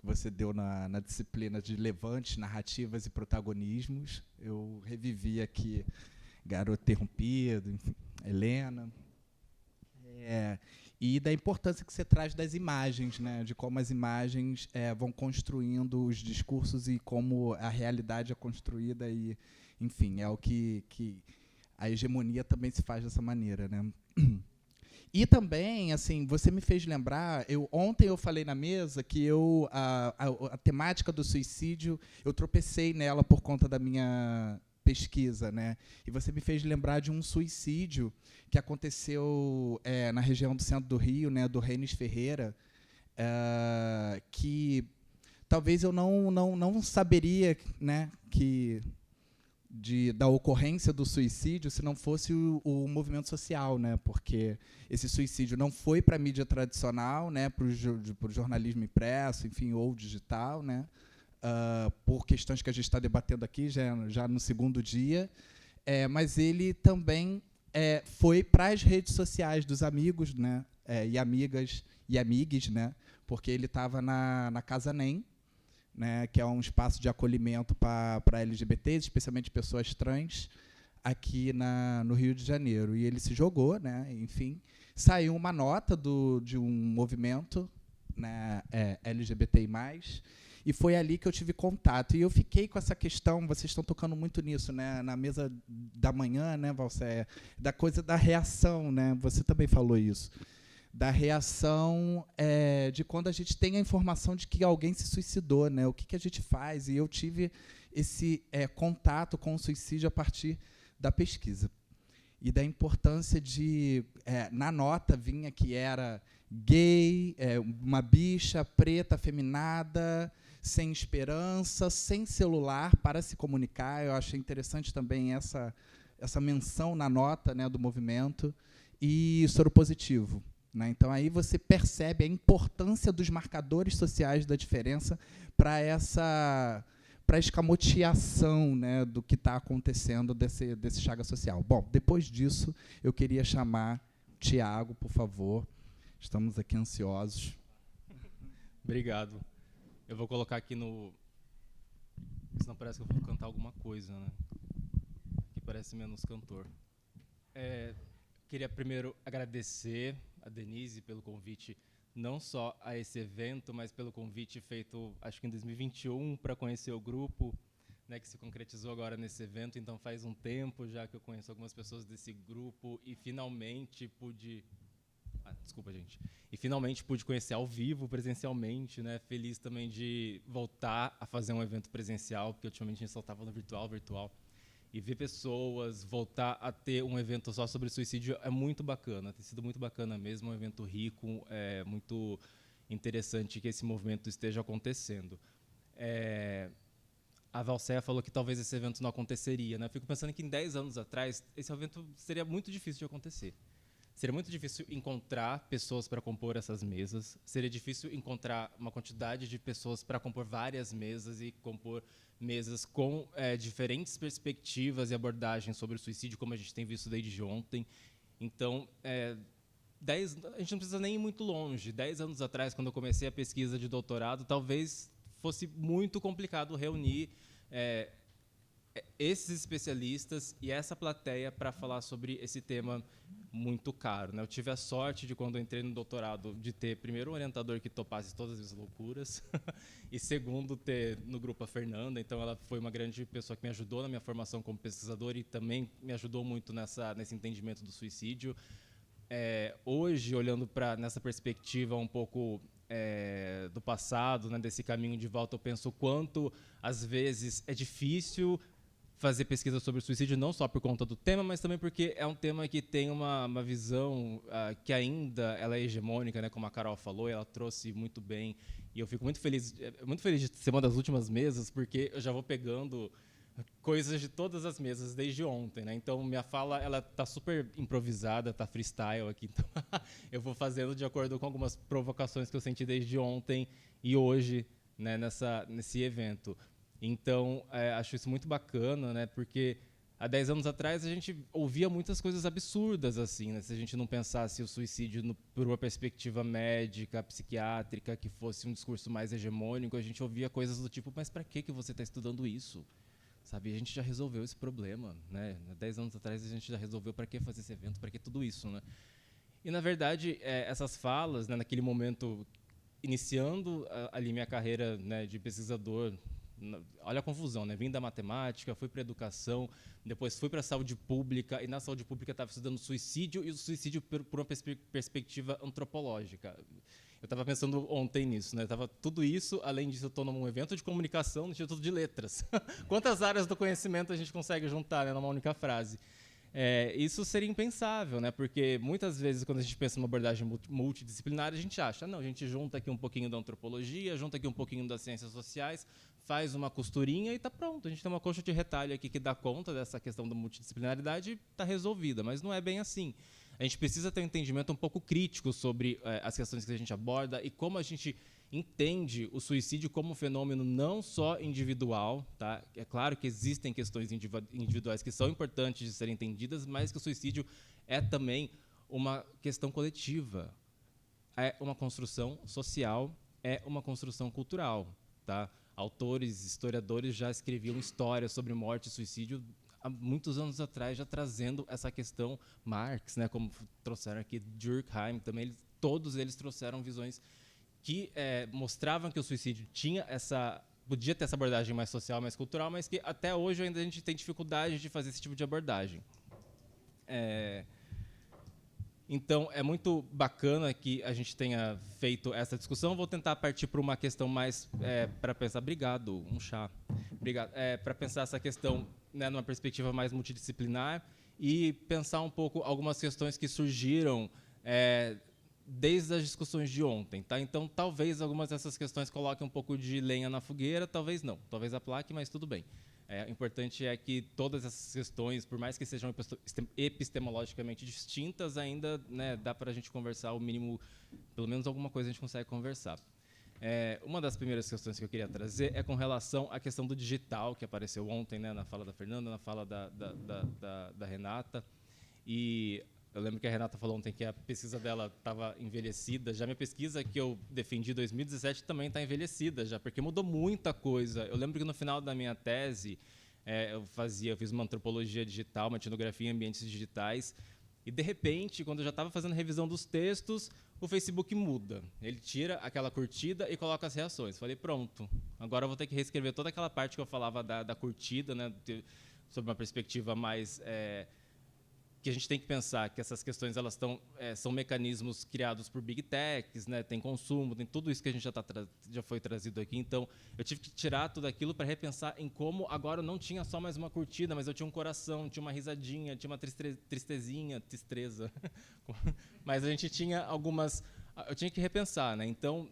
você deu na disciplina de levantes, narrativas e protagonismos. Eu revivi aqui Garoto Interrompido, enfim, Helena. E da importância que você traz das imagens, né, de como as imagens vão construindo os discursos e como a realidade é construída e, enfim, é o que a hegemonia também se faz dessa maneira, né? E também, assim, você me fez lembrar, ontem eu falei na mesa que a temática do suicídio, eu tropecei nela por conta da minha pesquisa, né? E você me fez lembrar de um suicídio que aconteceu na região do centro do Rio, né, do Reines Ferreira, que talvez eu não saberia, né, da ocorrência do suicídio se não fosse o movimento social, né? Porque esse suicídio não foi para a mídia tradicional, né? Para o jornalismo impresso, enfim, ou digital, né? Por questões que a gente está debatendo aqui já no segundo dia, mas ele também foi para as redes sociais dos amigos, né? E amigas e amigues, né? Porque ele estava na Casa NEM, né, que é um espaço de acolhimento para LGBTs, especialmente pessoas trans, aqui no Rio de Janeiro. E ele se jogou, né, enfim, saiu uma nota de um movimento, né, LGBTI+, e foi ali que eu tive contato. E eu fiquei com essa questão, vocês estão tocando muito nisso, né, na mesa da manhã, né, Valcé, da coisa da reação, né, você também falou isso, da reação de quando a gente tem a informação de que alguém se suicidou, né? O que a gente faz? E eu tive esse contato com o suicídio a partir da pesquisa. E da importância de... na nota vinha que era gay, uma bicha preta, afeminada, sem esperança, sem celular para se comunicar. Eu achei interessante também essa menção na nota, né, do movimento. E soropositivo. Né? Então, aí você percebe a importância dos marcadores sociais da diferença para a escamoteação, né, do que está acontecendo desse chaga social. Bom, depois disso, eu queria chamar Tiago, por favor. Estamos aqui ansiosos. Obrigado. Eu vou colocar aqui senão parece que eu vou cantar alguma coisa, né? Que parece menos cantor. Queria primeiro agradecer a Denise pelo convite, não só a esse evento, mas pelo convite feito, acho que em 2021, para conhecer o grupo, né, que se concretizou agora nesse evento. Então, faz um tempo já que eu conheço algumas pessoas desse grupo e finalmente pude... desculpa, gente. E finalmente pude conhecer ao vivo, presencialmente, né? Feliz também de voltar a fazer um evento presencial, porque ultimamente a gente só estava no virtual. E ver pessoas, voltar a ter um evento só sobre suicídio é muito bacana. Tem sido muito bacana mesmo, um evento rico, muito interessante que esse movimento esteja acontecendo. A Valcéia falou que talvez esse evento não aconteceria, né? Eu fico pensando que em 10 anos atrás, esse evento seria muito difícil de acontecer. Seria muito difícil encontrar pessoas para compor essas mesas, seria difícil encontrar uma quantidade de pessoas para compor várias mesas e compor mesas com diferentes perspectivas e abordagens sobre o suicídio, como a gente tem visto desde ontem. Então, a gente não precisa nem ir muito longe. 10 anos atrás, quando eu comecei a pesquisa de doutorado, talvez fosse muito complicado reunir esses especialistas e essa plateia para falar sobre esse tema muito caro, né? Eu tive a sorte de, quando eu entrei no doutorado, de ter, primeiro, um orientador que topasse todas as loucuras e, segundo, ter no grupo a Fernanda. Então, ela foi uma grande pessoa que me ajudou na minha formação como pesquisador e também me ajudou muito nesse entendimento do suicídio. Hoje, olhando nessa perspectiva um pouco do passado, né, desse caminho de volta, eu penso o quanto, às vezes, é difícil fazer pesquisa sobre o suicídio, não só por conta do tema, mas também porque é um tema que tem uma visão que ainda ela é hegemônica, né, como a Carol falou, e ela trouxe muito bem. E eu fico muito feliz de ser uma das últimas mesas, porque eu já vou pegando coisas de todas as mesas desde ontem, né? Então, minha fala ela tá super improvisada, tá freestyle aqui. Então, eu vou fazendo de acordo com algumas provocações que eu senti desde ontem e hoje, né, nesse evento. Então, acho isso muito bacana, né? Porque há 10 anos atrás a gente ouvia muitas coisas absurdas, assim, né? Se a gente não pensasse o suicídio por uma perspectiva médica, psiquiátrica, que fosse um discurso mais hegemônico, a gente ouvia coisas do tipo: mas para que você está estudando isso? Sabe, a gente já resolveu esse problema, né? 10 anos atrás a gente já resolveu, para que fazer esse evento, para que tudo isso, né? E, na verdade, essas falas, né, naquele momento, iniciando ali minha carreira, né, de pesquisador, olha a confusão, né? Vim da matemática, fui para a educação, depois fui para a saúde pública, e na saúde pública estava estudando suicídio, e o suicídio por uma perspectiva antropológica. Eu estava pensando ontem nisso, né? Tava tudo isso, além disso, eu estou num evento de comunicação no Instituto de Letras. Quantas áreas do conhecimento a gente consegue juntar, né, numa única frase? Isso seria impensável, né? Porque muitas vezes, quando a gente pensa numa abordagem multidisciplinar, a gente acha, não, a gente junta aqui um pouquinho da antropologia, junta aqui um pouquinho das ciências sociais, faz uma costurinha e está pronto. A gente tem uma coxa de retalho aqui que dá conta dessa questão da multidisciplinaridade e está resolvida, mas não é bem assim. A gente precisa ter um entendimento um pouco crítico sobre as questões que a gente aborda e como a gente entende o suicídio como um fenômeno não só individual, tá? É claro que existem questões individuais que são importantes de serem entendidas, mas que o suicídio é também uma questão coletiva, é uma construção social, é uma construção cultural, tá? Autores, historiadores já escreviam histórias sobre morte e suicídio há muitos anos atrás, já trazendo essa questão. Marx, né, como trouxeram aqui, Durkheim também, todos eles trouxeram visões que mostravam que o suicídio podia ter essa abordagem mais social, mais cultural, mas que até hoje ainda a gente tem dificuldade de fazer esse tipo de abordagem. Então, é muito bacana que a gente tenha feito essa discussão. Vou tentar partir para uma questão mais para pensar. Obrigado, um chá. Obrigado. Para pensar essa questão, né, numa perspectiva mais multidisciplinar e pensar um pouco algumas questões que surgiram desde as discussões de ontem, tá? Então, talvez algumas dessas questões coloquem um pouco de lenha na fogueira, talvez não. Talvez aplaque, mas tudo bem. O importante é que todas essas questões, por mais que sejam epistemologicamente distintas, ainda, né, dá para a gente conversar, o mínimo, pelo menos alguma coisa a gente consegue conversar. Uma das primeiras questões que eu queria trazer é com relação à questão do digital, que apareceu ontem, né, na fala da Fernanda, na fala da Renata. E eu lembro que a Renata falou ontem que a pesquisa dela estava envelhecida. Já minha pesquisa, que eu defendi em 2017, também está envelhecida, já, porque mudou muita coisa. Eu lembro que no final da minha tese, eu fiz uma antropologia digital, uma etnografia em ambientes digitais, e, de repente, quando eu já estava fazendo revisão dos textos, o Facebook muda. Ele tira aquela curtida e coloca as reações. Falei, pronto, agora eu vou ter que reescrever toda aquela parte que eu falava da curtida, né, sob uma perspectiva mais... que a gente tem que pensar que essas questões elas são mecanismos criados por big techs, né? Tem consumo, tem tudo isso que a gente já foi trazido aqui. Então, eu tive que tirar tudo aquilo para repensar em como agora eu não tinha só mais uma curtida, mas eu tinha um coração, tinha uma risadinha, tinha uma tristeza. Mas a gente tinha algumas... Eu tinha que repensar, né? Então,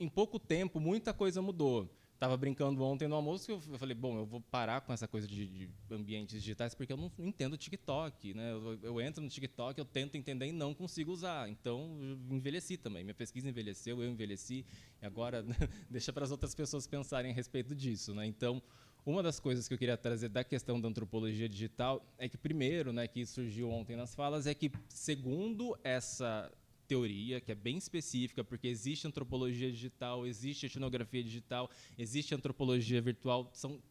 em pouco tempo, muita coisa mudou. Estava brincando ontem no almoço que eu falei, bom, eu vou parar com essa coisa de ambientes digitais porque eu não entendo TikTok, né? Eu entro no TikTok, eu tento entender e não consigo usar. Então, eu envelheci também. Minha pesquisa envelheceu, eu envelheci. E agora, deixa para as outras pessoas pensarem a respeito disso, né? Então, uma das coisas que eu queria trazer da questão da antropologia digital é que, primeiro, né, que surgiu ontem nas falas, é que, segundo essa teoria, que é bem específica, porque existe antropologia digital, existe etnografia digital, existe antropologia virtual, são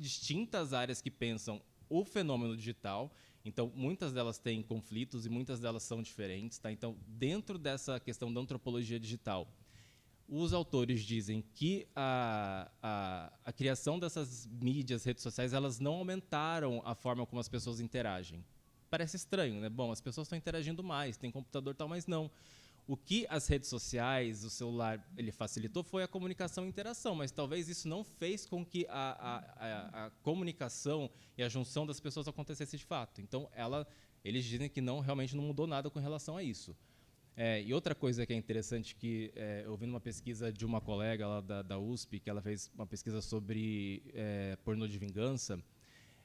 distintas áreas que pensam o fenômeno digital. Então, muitas delas têm conflitos e muitas delas são diferentes. Tá? Então, dentro dessa questão da antropologia digital, os autores dizem que a criação dessas mídias, redes sociais, elas não aumentaram a forma como as pessoas interagem. Parece estranho, né? Bom, as pessoas estão interagindo mais, tem computador e tal, mas não. O que as redes sociais, o celular, ele facilitou foi a comunicação e interação, mas talvez isso não fez com que a comunicação e a junção das pessoas acontecesse de fato. Então, eles dizem que realmente não mudou nada com relação a isso. E outra coisa que é interessante, que eu vi numa pesquisa de uma colega lá da USP, que ela fez uma pesquisa sobre pornô de vingança,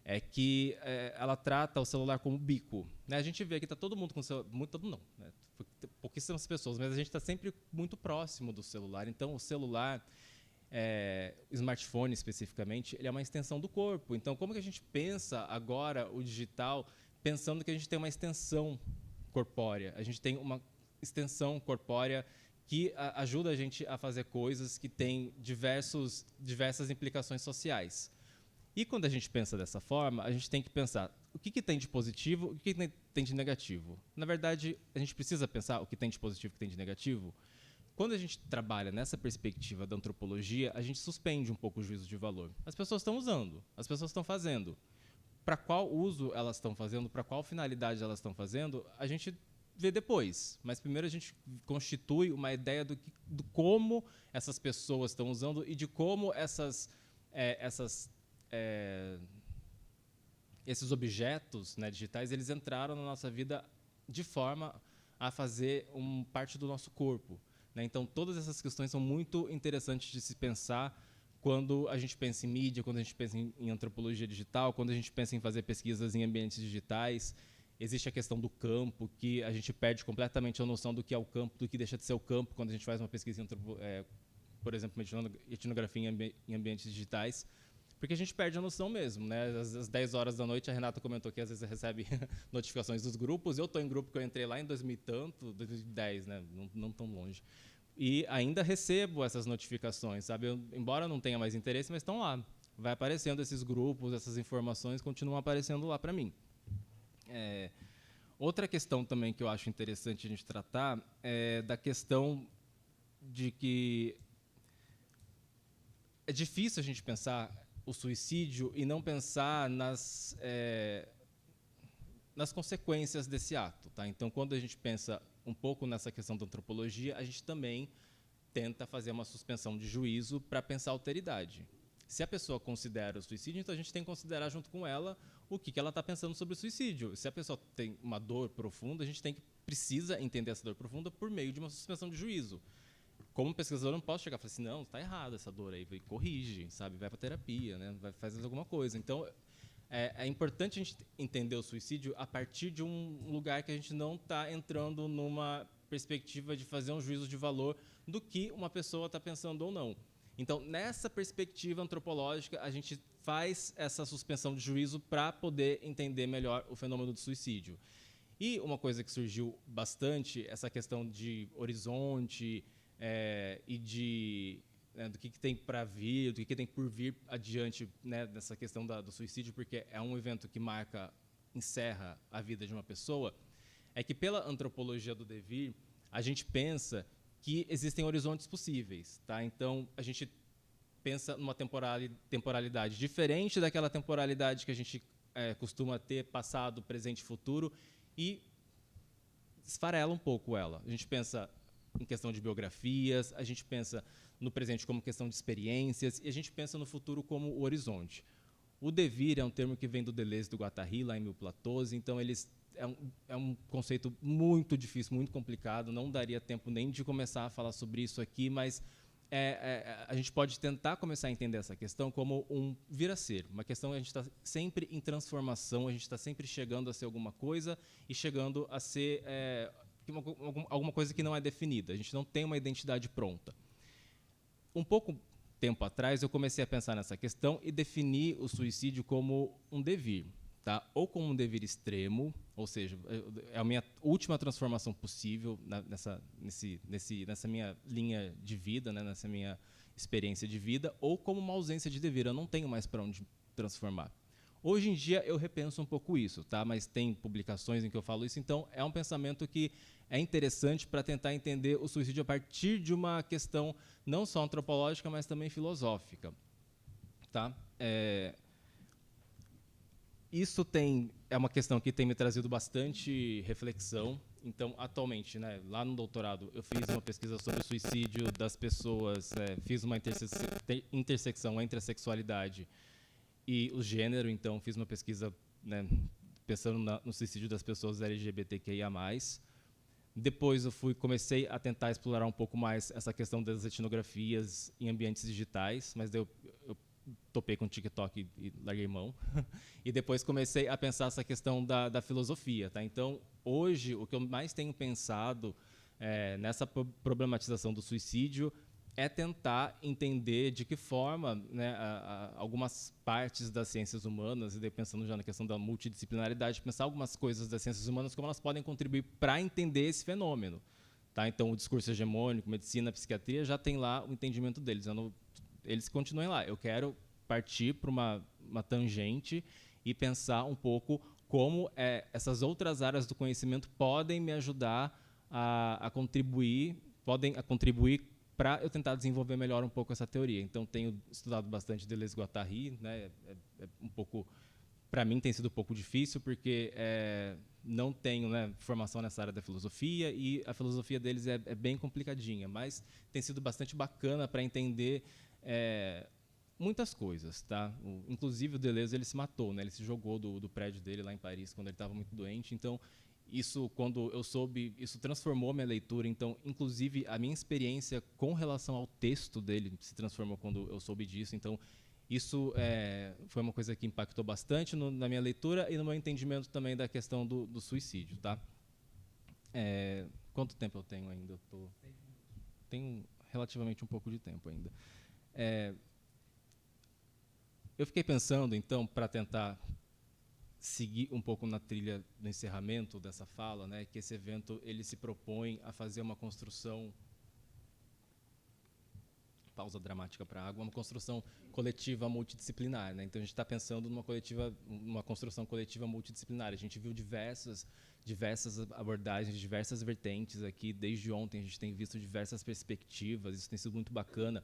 é que ela trata o celular como bico. Né? A gente vê que está todo mundo com o celular, todo mundo não, né? Pouquíssimas pessoas, mas a gente está sempre muito próximo do celular. Então, o celular, o smartphone especificamente, ele é uma extensão do corpo. Então, como que a gente pensa agora o digital, pensando que a gente tem uma extensão corpórea? A gente tem uma extensão corpórea que ajuda a gente a fazer coisas que têm diversas implicações sociais. E quando a gente pensa dessa forma, a gente tem que pensar o que tem de positivo e o que tem de negativo. Na verdade, a gente precisa pensar o que tem de positivo e o que tem de negativo. Quando a gente trabalha nessa perspectiva da antropologia, a gente suspende um pouco o juízo de valor. As pessoas estão usando, as pessoas estão fazendo. Para qual uso elas estão fazendo, para qual finalidade elas estão fazendo, a gente vê depois. Mas primeiro a gente constitui uma ideia do como essas pessoas estão usando e de como esses objetos, né, digitais, eles entraram na nossa vida de forma a fazer parte do nosso corpo. Né? Então, todas essas questões são muito interessantes de se pensar quando a gente pensa em mídia, quando a gente pensa em antropologia digital, quando a gente pensa em fazer pesquisas em ambientes digitais. Existe a questão do campo, que a gente perde completamente a noção do que é o campo, do que deixa de ser o campo, quando a gente faz uma pesquisa, por exemplo, etnografia em ambientes digitais. Porque a gente perde a noção mesmo, né? Às 10 horas da noite, a Renata comentou que às vezes recebe notificações dos grupos. Eu estou em grupo que eu entrei lá em 2010, né? Não tão longe. E ainda recebo essas notificações, sabe? Embora não tenha mais interesse, mas estão lá. Vai aparecendo esses grupos, essas informações continuam aparecendo lá para mim. Outra questão também que eu acho interessante a gente tratar é da questão de que é difícil a gente pensar o suicídio e não pensar nas consequências desse ato. Tá? Então, quando a gente pensa um pouco nessa questão da antropologia, a gente também tenta fazer uma suspensão de juízo para pensar a alteridade. Se a pessoa considera o suicídio, então a gente tem que considerar junto com ela o que ela está pensando sobre o suicídio. Se a pessoa tem uma dor profunda, a gente precisa entender essa dor profunda por meio de uma suspensão de juízo. Como pesquisador, eu não posso chegar e falar assim, não, está errado essa dor aí, corrige, sabe, vai para terapia, né, vai fazer alguma coisa. Então, é importante a gente entender o suicídio a partir de um lugar que a gente não está entrando numa perspectiva de fazer um juízo de valor do que uma pessoa está pensando ou não. Então, nessa perspectiva antropológica, a gente faz essa suspensão de juízo para poder entender melhor o fenômeno do suicídio. E uma coisa que surgiu bastante, essa questão de horizonte, do que tem para vir, do que tem por vir adiante, né, nessa questão do suicídio, porque é um evento que encerra a vida de uma pessoa, é que pela antropologia do devir, a gente pensa que existem horizontes possíveis. Tá? Então, a gente pensa numa temporalidade diferente daquela temporalidade que a gente costuma ter, passado, presente e futuro, e esfarela um pouco ela. A gente pensa em questão de biografias, a gente pensa no presente como questão de experiências, e a gente pensa no futuro como o horizonte. O devir é um termo que vem do Deleuze e do Guattari, lá em Mil Platôs, então é um conceito muito difícil, muito complicado, não daria tempo nem de começar a falar sobre isso aqui, mas a gente pode tentar começar a entender essa questão como um vir a ser, uma questão que a gente está sempre em transformação, a gente está sempre chegando a ser alguma coisa e chegando a ser alguma coisa que não é definida, a gente não tem uma identidade pronta. Um pouco tempo atrás, eu comecei a pensar nessa questão e defini o suicídio como um devir, tá? Ou como um devir extremo, ou seja, é a minha última transformação possível nessa minha linha de vida, né, nessa minha experiência de vida, ou como uma ausência de devir. Eu não tenho mais para onde transformar. Hoje em dia eu repenso um pouco isso, tá? Mas tem publicações em que eu falo isso, então é um pensamento que é interessante para tentar entender o suicídio a partir de uma questão não só antropológica, mas também filosófica. Tá? Isso é uma questão que tem me trazido bastante reflexão. Então, atualmente, né, lá no doutorado, eu fiz uma pesquisa sobre o suicídio das pessoas, fiz uma intersecção entre a sexualidade e o gênero. Então, fiz uma pesquisa, né, pensando no suicídio das pessoas LGBTQIA+. Depois eu comecei a tentar explorar um pouco mais essa questão das etnografias em ambientes digitais, mas eu topei com o TikTok e larguei mão. E depois comecei a pensar essa questão da filosofia. Tá? Então, hoje, o que eu mais tenho pensado nessa problematização do suicídio é tentar entender de que forma, né, algumas partes das ciências humanas, e daí pensando já na questão da multidisciplinaridade, pensar algumas coisas das ciências humanas, como elas podem contribuir para entender esse fenômeno. Tá? Então, o discurso hegemônico, medicina, psiquiatria, já tem lá o entendimento deles. Eles continuem lá. Eu quero partir para uma tangente e pensar um pouco como essas outras áreas do conhecimento podem me ajudar a contribuir para eu tentar desenvolver melhor um pouco essa teoria. Então, tenho estudado bastante Deleuze-Guattari, né? Um pouco, para mim, tem sido um pouco difícil, porque não tenho, né, formação nessa área da filosofia, e a filosofia deles é bem complicadinha, mas tem sido bastante bacana para entender muitas coisas. Tá? Inclusive, o Deleuze ele se matou, né? Ele se jogou do prédio dele lá em Paris, quando ele estava muito doente. Então, isso, quando eu soube, isso transformou minha leitura. Então, inclusive, a minha experiência com relação ao texto dele se transformou quando eu soube disso. Então, isso foi uma coisa que impactou bastante na minha leitura e no meu entendimento também da questão do suicídio. Tá? Quanto tempo eu tenho ainda? Tenho relativamente um pouco de tempo ainda. Eu fiquei pensando, então, para tentar seguir um pouco na trilha do encerramento dessa fala, né, que esse evento ele se propõe a fazer uma construção, pausa dramática para a água, uma construção coletiva multidisciplinar, né? Então a gente está pensando numa construção coletiva multidisciplinar. A gente viu diversas abordagens, diversas vertentes aqui. Desde ontem a gente tem visto diversas perspectivas. Isso tem sido muito bacana.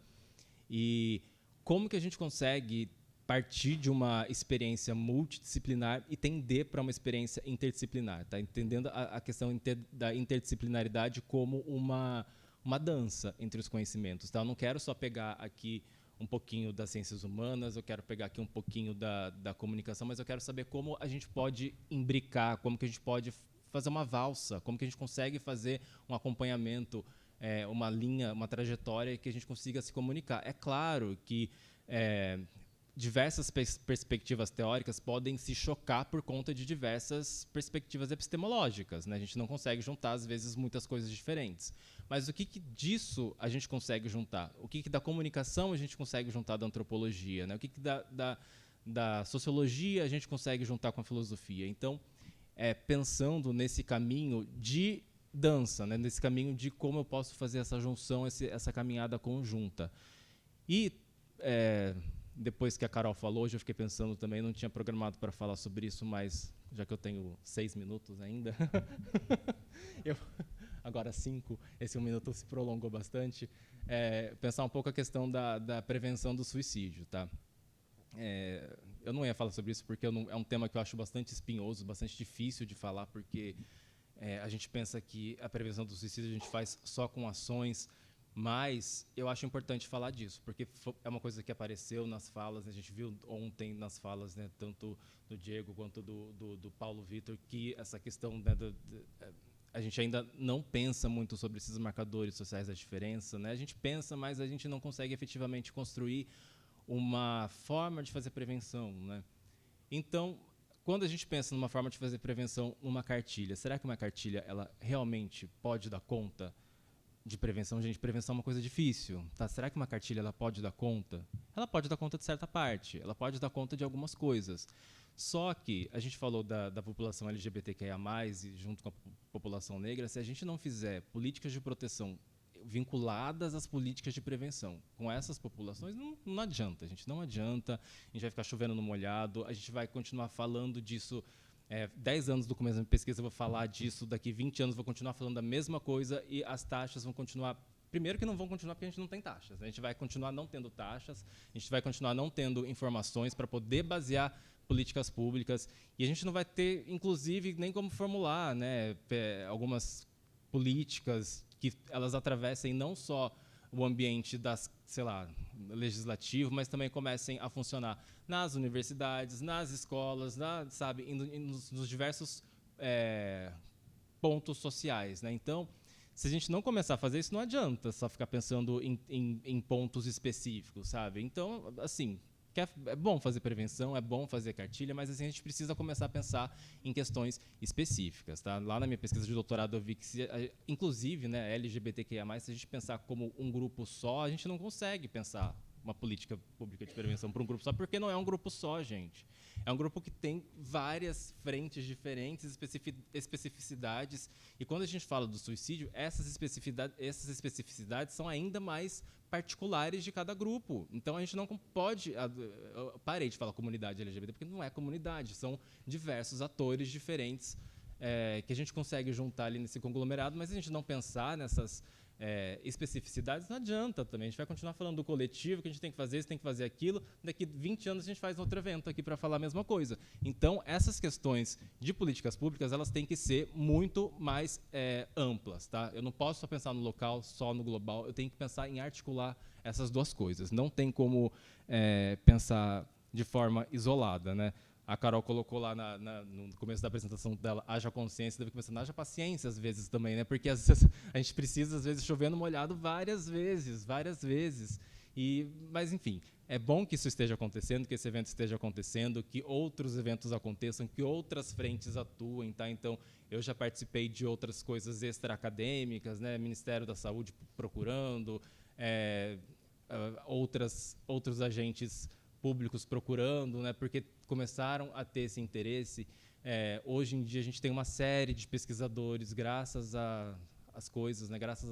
E como que a gente consegue partir de uma experiência multidisciplinar e tender para uma experiência interdisciplinar, tá? Entendendo a questão da interdisciplinaridade como uma dança entre os conhecimentos. Tá? Eu não quero só pegar aqui um pouquinho das ciências humanas, eu quero pegar aqui um pouquinho da comunicação, mas eu quero saber como a gente pode imbricar, como que a gente pode fazer uma valsa, como que a gente consegue fazer um acompanhamento, uma linha, uma trajetória que a gente consiga se comunicar. É claro que diversas perspectivas teóricas podem se chocar por conta de diversas perspectivas epistemológicas, né? A gente não consegue juntar, às vezes, muitas coisas diferentes. Mas o que disso a gente consegue juntar? O que da comunicação a gente consegue juntar da antropologia? Né? O que da sociologia a gente consegue juntar com a filosofia? Então, pensando nesse caminho de dança, né? Nesse caminho de como eu posso fazer essa junção, essa caminhada conjunta. E depois que a Carol falou, hoje eu fiquei pensando também, não tinha programado para falar sobre isso, mas já que eu tenho 6 minutos ainda, agora 5, esse 1 minuto se prolongou bastante, pensar um pouco a questão da prevenção do suicídio. Tá? Eu não ia falar sobre isso porque é um tema que eu acho bastante espinhoso, bastante difícil de falar, porque a gente pensa que a prevenção do suicídio a gente faz só com ações, mas eu acho importante falar disso, porque é uma coisa que apareceu nas falas, né? A gente viu ontem nas falas, né, tanto do Diego quanto do Paulo Vitor, que essa questão, né, a gente ainda não pensa muito sobre esses marcadores sociais da diferença. Né? A gente pensa, mas a gente não consegue efetivamente construir uma forma de fazer prevenção. Né? Então, quando a gente pensa numa forma de fazer prevenção numa cartilha, será que uma cartilha ela realmente pode dar conta de prevenção? Gente, prevenção é uma coisa difícil. Tá? Será que uma cartilha ela pode dar conta? Ela pode dar conta de certa parte, ela pode dar conta de algumas coisas. Só que a gente falou da população LGBTQIA+, e junto com a população negra, se a gente não fizer políticas de proteção vinculadas às políticas de prevenção. Com essas populações não adianta, gente, não adianta. A gente vai ficar chovendo no molhado, a gente vai continuar falando disso. 10 anos do começo da pesquisa eu vou falar disso, daqui 20 anos eu vou continuar falando da mesma coisa e as taxas vão continuar. Primeiro que não vão continuar porque a gente não tem taxas. A gente vai continuar não tendo taxas, a gente vai continuar não tendo informações para poder basear políticas públicas e a gente não vai ter, inclusive, nem como formular, né, algumas políticas que elas atravessem não só o ambiente das, sei lá, legislativo, mas também comecem a funcionar nas universidades, nas escolas, sabe, nos diversos pontos sociais, né? Então, se a gente não começar a fazer isso, não adianta só ficar pensando em pontos específicos, sabe? Então, assim, é bom fazer prevenção, é bom fazer cartilha, mas assim, a gente precisa começar a pensar em questões específicas. Tá? Lá na minha pesquisa de doutorado eu vi que, inclusive, né, LGBTQIA+, se a gente pensar como um grupo só, a gente não consegue pensar uma política pública de prevenção para um grupo só, porque não é um grupo só, gente. É um grupo que tem várias frentes diferentes, especificidades, e quando a gente fala do suicídio, essas especificidades são ainda mais particulares de cada grupo. Então, a gente não pode... Eu parei de falar comunidade LGBT, porque não é comunidade, são diversos atores diferentes que a gente consegue juntar ali nesse conglomerado, mas se a gente não pensar nessas especificidades, não adianta também. A gente vai continuar falando do coletivo, que a gente tem que fazer isso, tem que fazer aquilo. Daqui 20 anos a gente faz outro evento aqui para falar a mesma coisa. Então, essas questões de políticas públicas, elas têm que ser muito mais amplas. Tá? Eu não posso só pensar no local, só no global. Eu tenho que pensar em articular essas duas coisas. Não tem como pensar de forma isolada, né? A Carol colocou lá no começo da apresentação dela, haja consciência, deve começar, haja paciência às vezes também, né? Porque às vezes a gente precisa, às vezes, chover no molhado várias vezes. Mas, enfim, é bom que isso esteja acontecendo, que esse evento esteja acontecendo, que outros eventos aconteçam, que outras frentes atuem, tá? Então, eu já participei de outras coisas extra-acadêmicas, né? Ministério da Saúde procurando, outros agentes públicos procurando, né, porque começaram a ter esse interesse. Hoje em dia a gente tem uma série de pesquisadores, graças às coisas, né, graças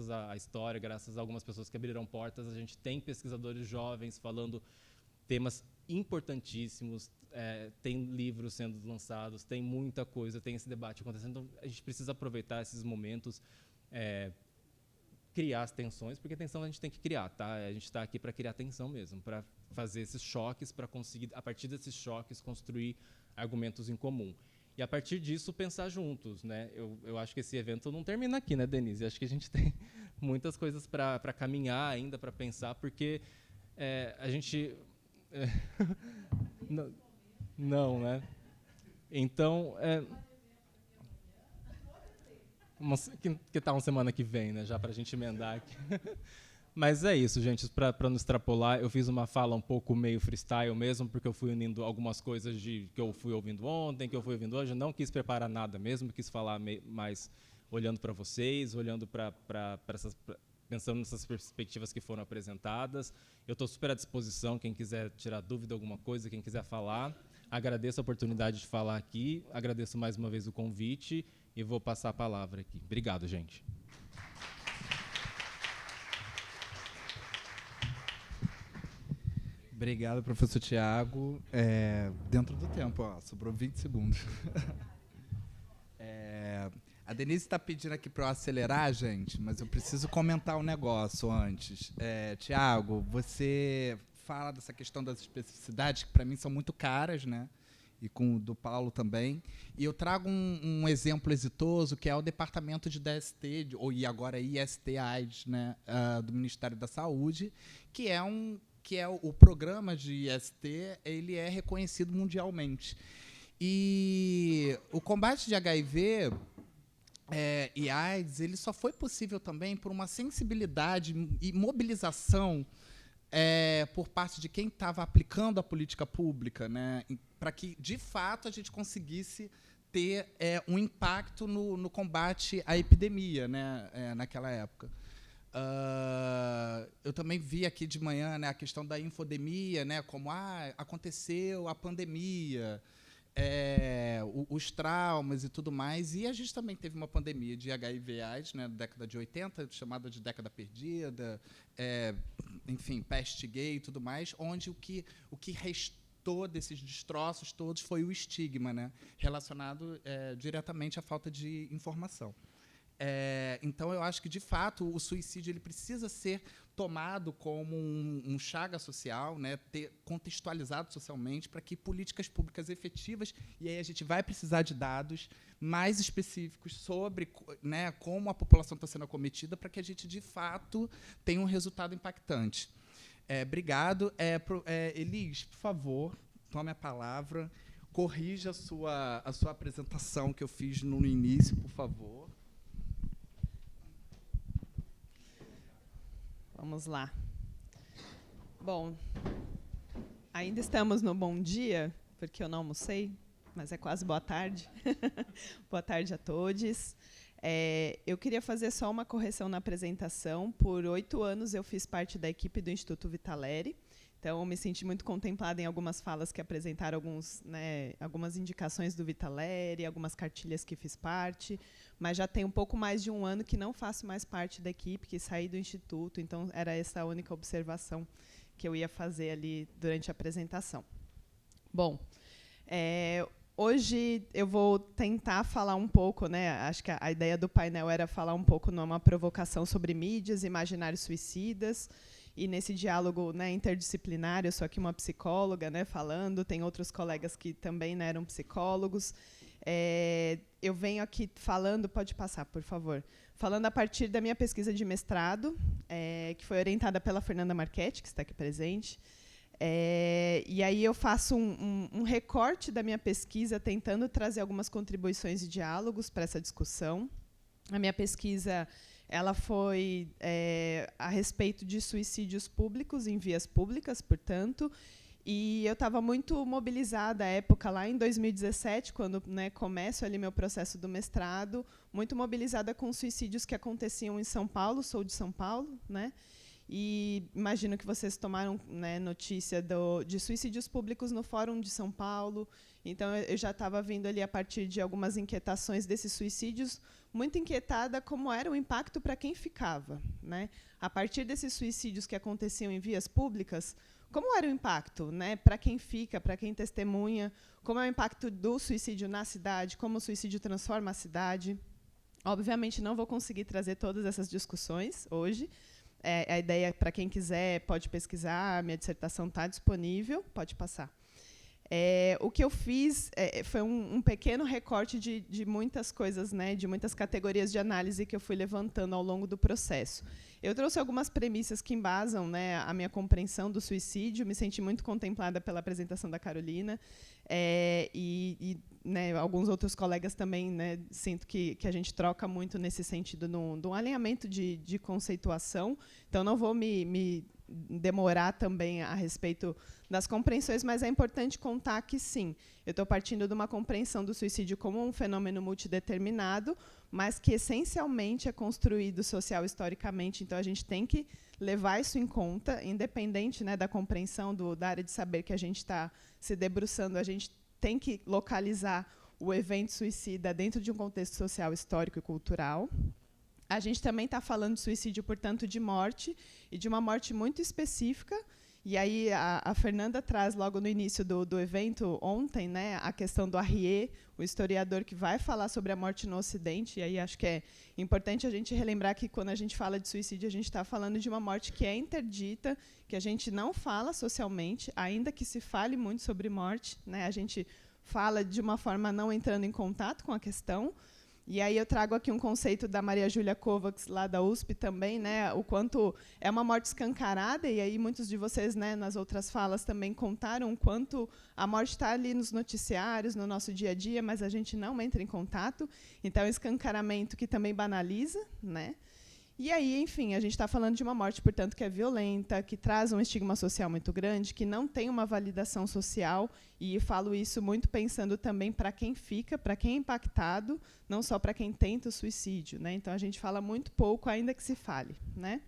à história, graças a algumas pessoas que abriram portas, a gente tem pesquisadores jovens falando temas importantíssimos, tem livros sendo lançados, tem muita coisa, tem esse debate acontecendo. Então, a gente precisa aproveitar esses momentos, criar as tensões, porque tensão a gente tem que criar, tá? A gente está aqui para criar tensão mesmo, para fazer esses choques, para conseguir, a partir desses choques, construir argumentos em comum. E, a partir disso, pensar juntos, né? Eu acho que esse evento não termina aqui, né, Denise? Eu acho que a gente tem muitas coisas para caminhar ainda, para pensar, porque a gente... não, né? Então... que tal uma semana que vem, né? Já para a gente emendar aqui. Mas é isso, gente. Para não extrapolar, eu fiz uma fala um pouco meio freestyle mesmo, porque eu fui unindo algumas coisas que eu fui ouvindo ontem, que eu fui ouvindo hoje. Eu não quis preparar nada mesmo, quis falar mais olhando para vocês, olhando pensando nessas perspectivas que foram apresentadas. Eu estou super à disposição, quem quiser tirar dúvida, alguma coisa, quem quiser falar. Agradeço a oportunidade de falar aqui, agradeço mais uma vez o convite e vou passar a palavra aqui. Obrigado, gente. Obrigado, professor Tiago. Dentro do tempo, sobrou 20 segundos. A Denise está pedindo aqui para eu acelerar, gente, mas eu preciso comentar um negócio antes. Tiago, você fala dessa questão das especificidades, que para mim são muito caras, né? E com o do Paulo também. E eu trago um exemplo exitoso, que é o Departamento de DST, e agora IST-AIDS, né, do Ministério da Saúde, que é o programa de IST, ele é reconhecido mundialmente. E o combate de HIV e AIDS, ele só foi possível também por uma sensibilidade e mobilização por parte de quem estava aplicando a política pública, né, para que, de fato, a gente conseguisse ter um impacto no combate à epidemia, né, naquela época. Eu também vi aqui de manhã, né, a questão da infodemia, né, como aconteceu a pandemia. os traumas e tudo mais. E a gente também teve uma pandemia de HIV/AIDS, né, na década de 80, chamada de década perdida, enfim, peste gay e tudo mais, onde o que restou desses destroços todos foi o estigma, né, relacionado diretamente à falta de informação. Então, eu acho que, de fato, o suicídio ele precisa ser tomado como um chaga social, né, contextualizado socialmente, para que políticas públicas efetivas, e aí a gente vai precisar de dados mais específicos sobre, né, como a população está sendo acometida, para que a gente, de fato, tenha um resultado impactante. Obrigado. Elis, por favor, tome a palavra, corrija a sua apresentação que eu fiz no início, por favor. Vamos lá. Bom, ainda estamos no bom dia, porque eu não almocei, mas é quase boa tarde. Boa tarde a todos. Eu queria fazer só uma correção na apresentação. Por 8 anos eu fiz parte da equipe do Instituto Vitaleri. Então, eu me senti muito contemplada em algumas falas que apresentaram algumas indicações do Vitaleri, algumas cartilhas que fiz parte, mas já tem um pouco mais de um ano que não faço mais parte da equipe, que saí do Instituto, então era essa a única observação que eu ia fazer ali durante a apresentação. Bom, hoje eu vou tentar falar um pouco, né, acho que a ideia do painel era falar um pouco numa provocação sobre mídias, imaginários suicidas. E nesse diálogo, né, interdisciplinar, eu sou aqui uma psicóloga, né, falando, tem outros colegas que também, né, eram psicólogos. Eu venho aqui falando, pode passar, por favor, falando a partir da minha pesquisa de mestrado, que foi orientada pela Fernanda Marchetti, que está aqui presente. E aí eu faço um recorte da minha pesquisa, tentando trazer algumas contribuições e diálogos para essa discussão. A minha pesquisa ela foi a respeito de suicídios públicos em vias públicas, portanto, e eu estava muito mobilizada à época, lá em 2017, quando, né, começo ali meu processo do mestrado, muito mobilizada com suicídios que aconteciam em São Paulo, sou de São Paulo, né, e imagino que vocês tomaram, né, notícia de suicídios públicos no Fórum de São Paulo. Então, eu já estava vindo ali a partir de algumas inquietações desses suicídios, muito inquietada como era o impacto para quem ficava, né? A partir desses suicídios que aconteciam em vias públicas, como era o impacto, né, para quem fica, para quem testemunha, como é o impacto do suicídio na cidade, como o suicídio transforma a cidade. Obviamente, não vou conseguir trazer todas essas discussões hoje. A ideia, para quem quiser, pode pesquisar, a minha dissertação está disponível, pode passar. O que eu fiz foi um pequeno recorte de muitas coisas, né, de muitas categorias de análise que eu fui levantando ao longo do processo. Eu trouxe algumas premissas que embasam, né, a minha compreensão do suicídio, me senti muito contemplada pela apresentação da Carolina, né, alguns outros colegas também, né, sinto que a gente troca muito nesse sentido, de um alinhamento de conceituação. Então, não vou me demorar também a respeito das compreensões, mas é importante contar que, sim, eu estou partindo de uma compreensão do suicídio como um fenômeno multideterminado, mas que, essencialmente, é construído social-historicamente. Então, a gente tem que levar isso em conta, independente, né, da compreensão da área de saber que a gente está se debruçando, a gente tem que localizar o evento suicida dentro de um contexto social, histórico e cultural. A gente também está falando de suicídio, portanto, de morte, e de uma morte muito específica. E aí a Fernanda traz, logo no início do evento, ontem, né, a questão do Arrier, o historiador que vai falar sobre a morte no Ocidente. E aí acho que é importante a gente relembrar que, quando a gente fala de suicídio, a gente está falando de uma morte que é interdita, que a gente não fala socialmente, ainda que se fale muito sobre morte, né, a gente fala de uma forma não entrando em contato com a questão. E aí eu trago aqui um conceito da Maria Júlia Kovacs, lá da USP também, né, o quanto é uma morte escancarada, e aí muitos de vocês, né, nas outras falas também contaram o quanto a morte está ali nos noticiários, no nosso dia a dia, mas a gente não entra em contato. Então, é um escancaramento que também banaliza, né? E aí, enfim, a gente está falando de uma morte, portanto, que é violenta, que traz um estigma social muito grande, que não tem uma validação social, e falo isso muito pensando também para quem fica, para quem é impactado, não só para quem tenta o suicídio, né? Então, a gente fala muito pouco, ainda que se fale, né?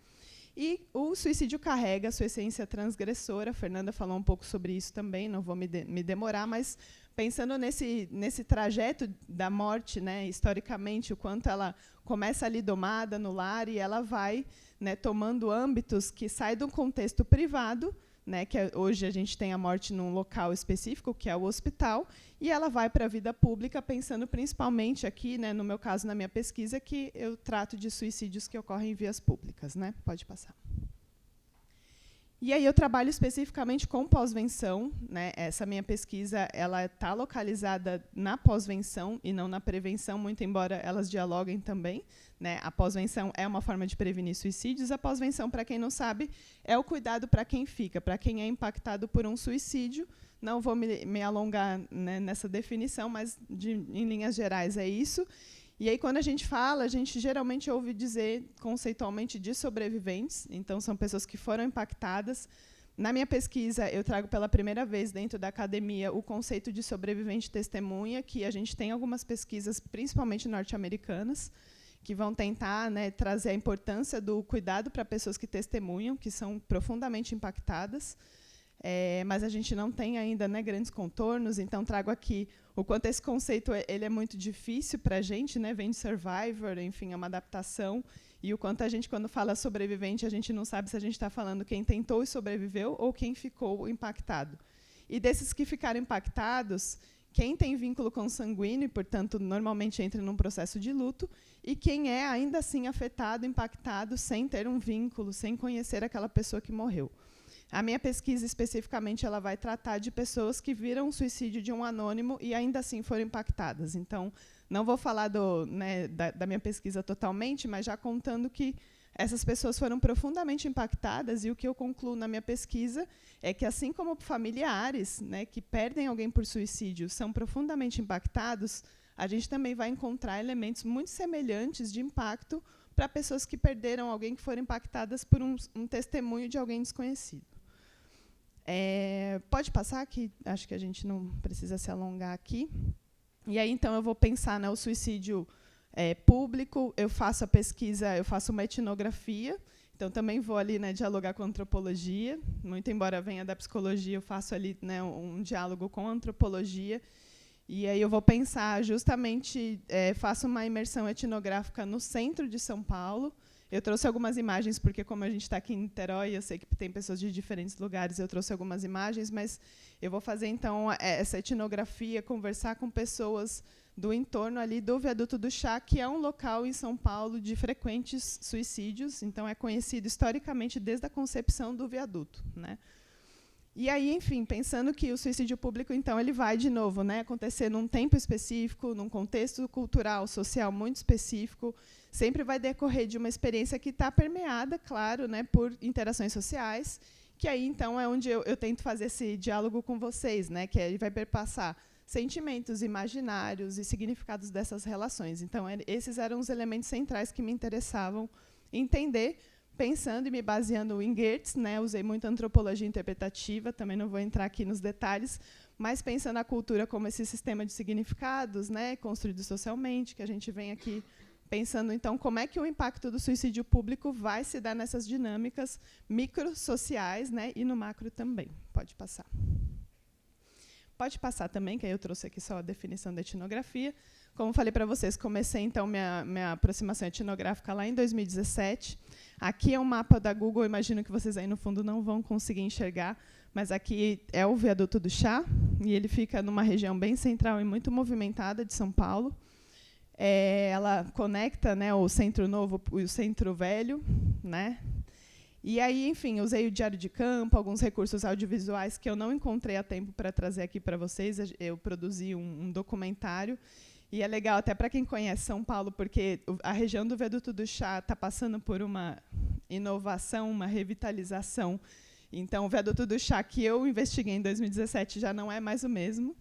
E o suicídio carrega a sua essência transgressora. A Fernanda falou um pouco sobre isso também, não vou me demorar, mas pensando nesse trajeto da morte, né, historicamente, o quanto ela começa ali domada no lar e ela vai, né, tomando âmbitos que saem do contexto privado, né, que hoje a gente tem a morte num local específico, que é o hospital, e ela vai para a vida pública, pensando principalmente aqui, né, no meu caso, na minha pesquisa, que eu trato de suicídios que ocorrem em vias públicas. Né? Pode passar. E aí eu trabalho especificamente com pós-venção. Né? Essa minha pesquisa está localizada na pós-venção e não na prevenção, muito embora elas dialoguem também. Né? A pós-venção é uma forma de prevenir suicídios. A pós-venção, para quem não sabe, é o cuidado para quem fica, para quem é impactado por um suicídio. Não vou me alongar, né, nessa definição, mas, em linhas gerais, é isso. E aí, quando a gente fala, a gente geralmente ouve dizer, conceitualmente, de sobreviventes. Então, são pessoas que foram impactadas. Na minha pesquisa, eu trago pela primeira vez, dentro da academia, o conceito de sobrevivente testemunha, que a gente tem algumas pesquisas, principalmente norte-americanas, que vão tentar, né, trazer a importância do cuidado para pessoas que testemunham, que são profundamente impactadas. Mas a gente não tem ainda, né, grandes contornos, então trago aqui o quanto esse conceito ele é muito difícil para a gente, né, vem de Survivor, enfim, é uma adaptação, e o quanto a gente, quando fala sobrevivente, a gente não sabe se a gente está falando quem tentou e sobreviveu ou quem ficou impactado. E desses que ficaram impactados, quem tem vínculo consanguíneo, e, portanto, normalmente entra num processo de luto, e quem é, ainda assim, afetado, impactado, sem ter um vínculo, sem conhecer aquela pessoa que morreu. A minha pesquisa, especificamente, ela vai tratar de pessoas que viram o suicídio de um anônimo e, ainda assim, foram impactadas. Então, não vou falar da minha pesquisa totalmente, mas já contando que essas pessoas foram profundamente impactadas, e o que eu concluo na minha pesquisa é que, assim como familiares, né, que perdem alguém por suicídio são profundamente impactados, a gente também vai encontrar elementos muito semelhantes de impacto para pessoas que perderam alguém, que foram impactadas por um testemunho de alguém desconhecido. Pode passar, que acho que a gente não precisa se alongar aqui. E aí, então, eu vou pensar, né, o suicídio público. Eu faço a pesquisa, eu faço uma etnografia, então também vou ali, né, dialogar com a antropologia. Muito embora venha da psicologia, eu faço ali, né, um diálogo com a antropologia. E aí eu vou pensar justamente, faço uma imersão etnográfica no centro de São Paulo. Eu trouxe algumas imagens, porque como a gente está aqui em Niterói, eu sei que tem pessoas de diferentes lugares, eu trouxe algumas imagens, mas eu vou fazer, então, essa etnografia, conversar com pessoas do entorno ali do Viaduto do Chá, que é um local em São Paulo de frequentes suicídios, então é conhecido historicamente desde a concepção do viaduto. Né? E aí, enfim, pensando que o suicídio público, então, ele vai, de novo, né, acontecer num tempo específico, num contexto cultural, social muito específico, sempre vai decorrer de uma experiência que está permeada, claro, né, por interações sociais, que aí, então, é onde eu tento fazer esse diálogo com vocês, né, que ele vai perpassar sentimentos, imaginários e significados dessas relações. Então, esses eram os elementos centrais que me interessavam entender, pensando e me baseando em Geertz, né, usei muito antropologia interpretativa, também não vou entrar aqui nos detalhes, mas pensando a cultura como esse sistema de significados, né, construído socialmente, que a gente vem aqui pensando, então, como é que o impacto do suicídio público vai se dar nessas dinâmicas microsociais, né, e no macro também. Pode passar. Pode passar também, que aí eu trouxe aqui só a definição da etnografia. Como falei para vocês, comecei, então, minha aproximação etnográfica lá em 2017. Aqui é um mapa da Google, imagino que vocês aí no fundo não vão conseguir enxergar, mas aqui é o Viaduto do Chá, e ele fica numa região bem central e muito movimentada de São Paulo. Ela conecta, né, o Centro Novo e o Centro Velho, né? E aí, enfim, usei o diário de campo, alguns recursos audiovisuais que eu não encontrei a tempo para trazer aqui para vocês. Eu produzi um documentário, e é legal até para quem conhece São Paulo, porque a região do Viaduto do Chá está passando por uma inovação, uma revitalização. Então, o Viaduto do Chá, que eu investiguei em 2017, já não é mais o mesmo.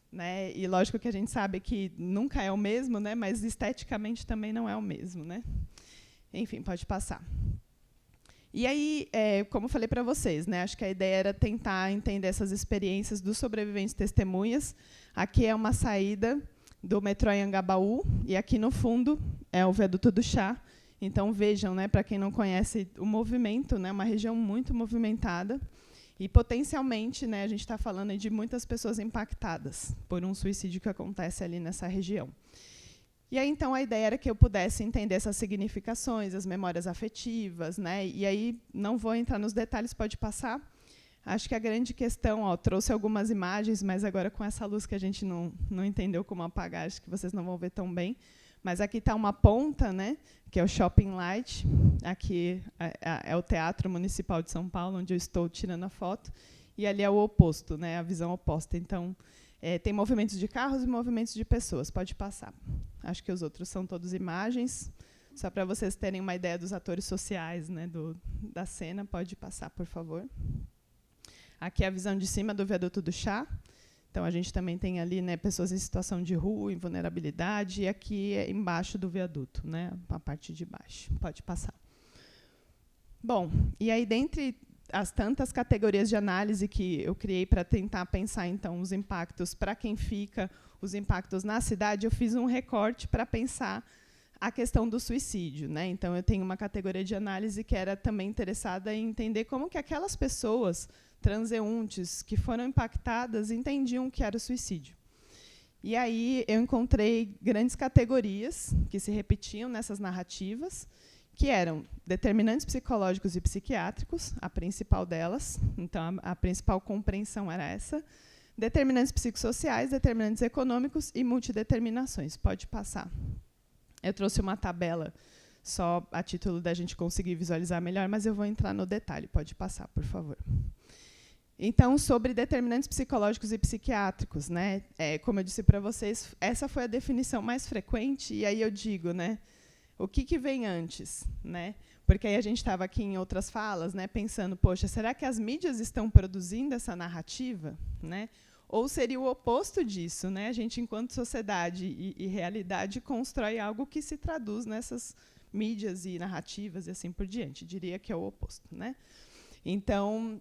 Né? E lógico que a gente sabe que nunca é o mesmo, né? Mas esteticamente também não é o mesmo. Né? Enfim, pode passar. E aí, como falei para vocês, né, acho que a ideia era tentar entender essas experiências dos sobreviventes testemunhas. Aqui é uma saída do metrô Anhangabaú, e aqui no fundo é o Viaduto do Chá. Então, vejam, né, para quem não conhece o movimento, né, uma região muito movimentada, e, potencialmente, né, a gente está falando aí de muitas pessoas impactadas por um suicídio que acontece ali nessa região. E aí, então, a ideia era que eu pudesse entender essas significações, as memórias afetivas, né? E aí, não vou entrar nos detalhes, pode passar. Acho que a grande questão, ó, trouxe algumas imagens, mas agora com essa luz que a gente não entendeu como apagar, acho que vocês não vão ver tão bem. Mas aqui está uma ponta, né, que é o Shopping Light. Aqui é o Teatro Municipal de São Paulo, onde eu estou tirando a foto. E ali é o oposto, né, a visão oposta. Então, tem movimentos de carros e movimentos de pessoas. Pode passar. Acho que os outros são todos imagens. Só para vocês terem uma ideia dos atores sociais, né, da cena. Pode passar, por favor. Aqui é a visão de cima do viaduto do Chá. Então, a gente também tem ali, né, pessoas em situação de rua, em vulnerabilidade. E aqui é embaixo do viaduto, né, a parte de baixo. Pode passar. Bom, e aí, dentre as tantas categorias de análise que eu criei para tentar pensar, então, os impactos para quem fica, os impactos na cidade, eu fiz um recorte para pensar a questão do suicídio, né? Então, eu tenho uma categoria de análise que era também interessada em entender como que aquelas pessoas transeuntes que foram impactadas entendiam o que era o suicídio. E aí eu encontrei grandes categorias que se repetiam nessas narrativas, que eram determinantes psicológicos e psiquiátricos, a principal delas, então a principal compreensão era essa, determinantes psicossociais, determinantes econômicos e multideterminações. Pode passar. Eu trouxe uma tabela só a título da gente conseguir visualizar melhor, mas eu vou entrar no detalhe. Pode passar, por favor. Então, sobre determinantes psicológicos e psiquiátricos, né? Como eu disse para vocês, essa foi a definição mais frequente, e aí eu digo, né, o que vem antes, né? Porque aí a gente estava aqui em outras falas, né, pensando, poxa, será que as mídias estão produzindo essa narrativa, né? Ou seria o oposto disso, né? A gente, enquanto sociedade e realidade, constrói algo que se traduz nessas mídias e narrativas e assim por diante. Diria que é o oposto, né? Então,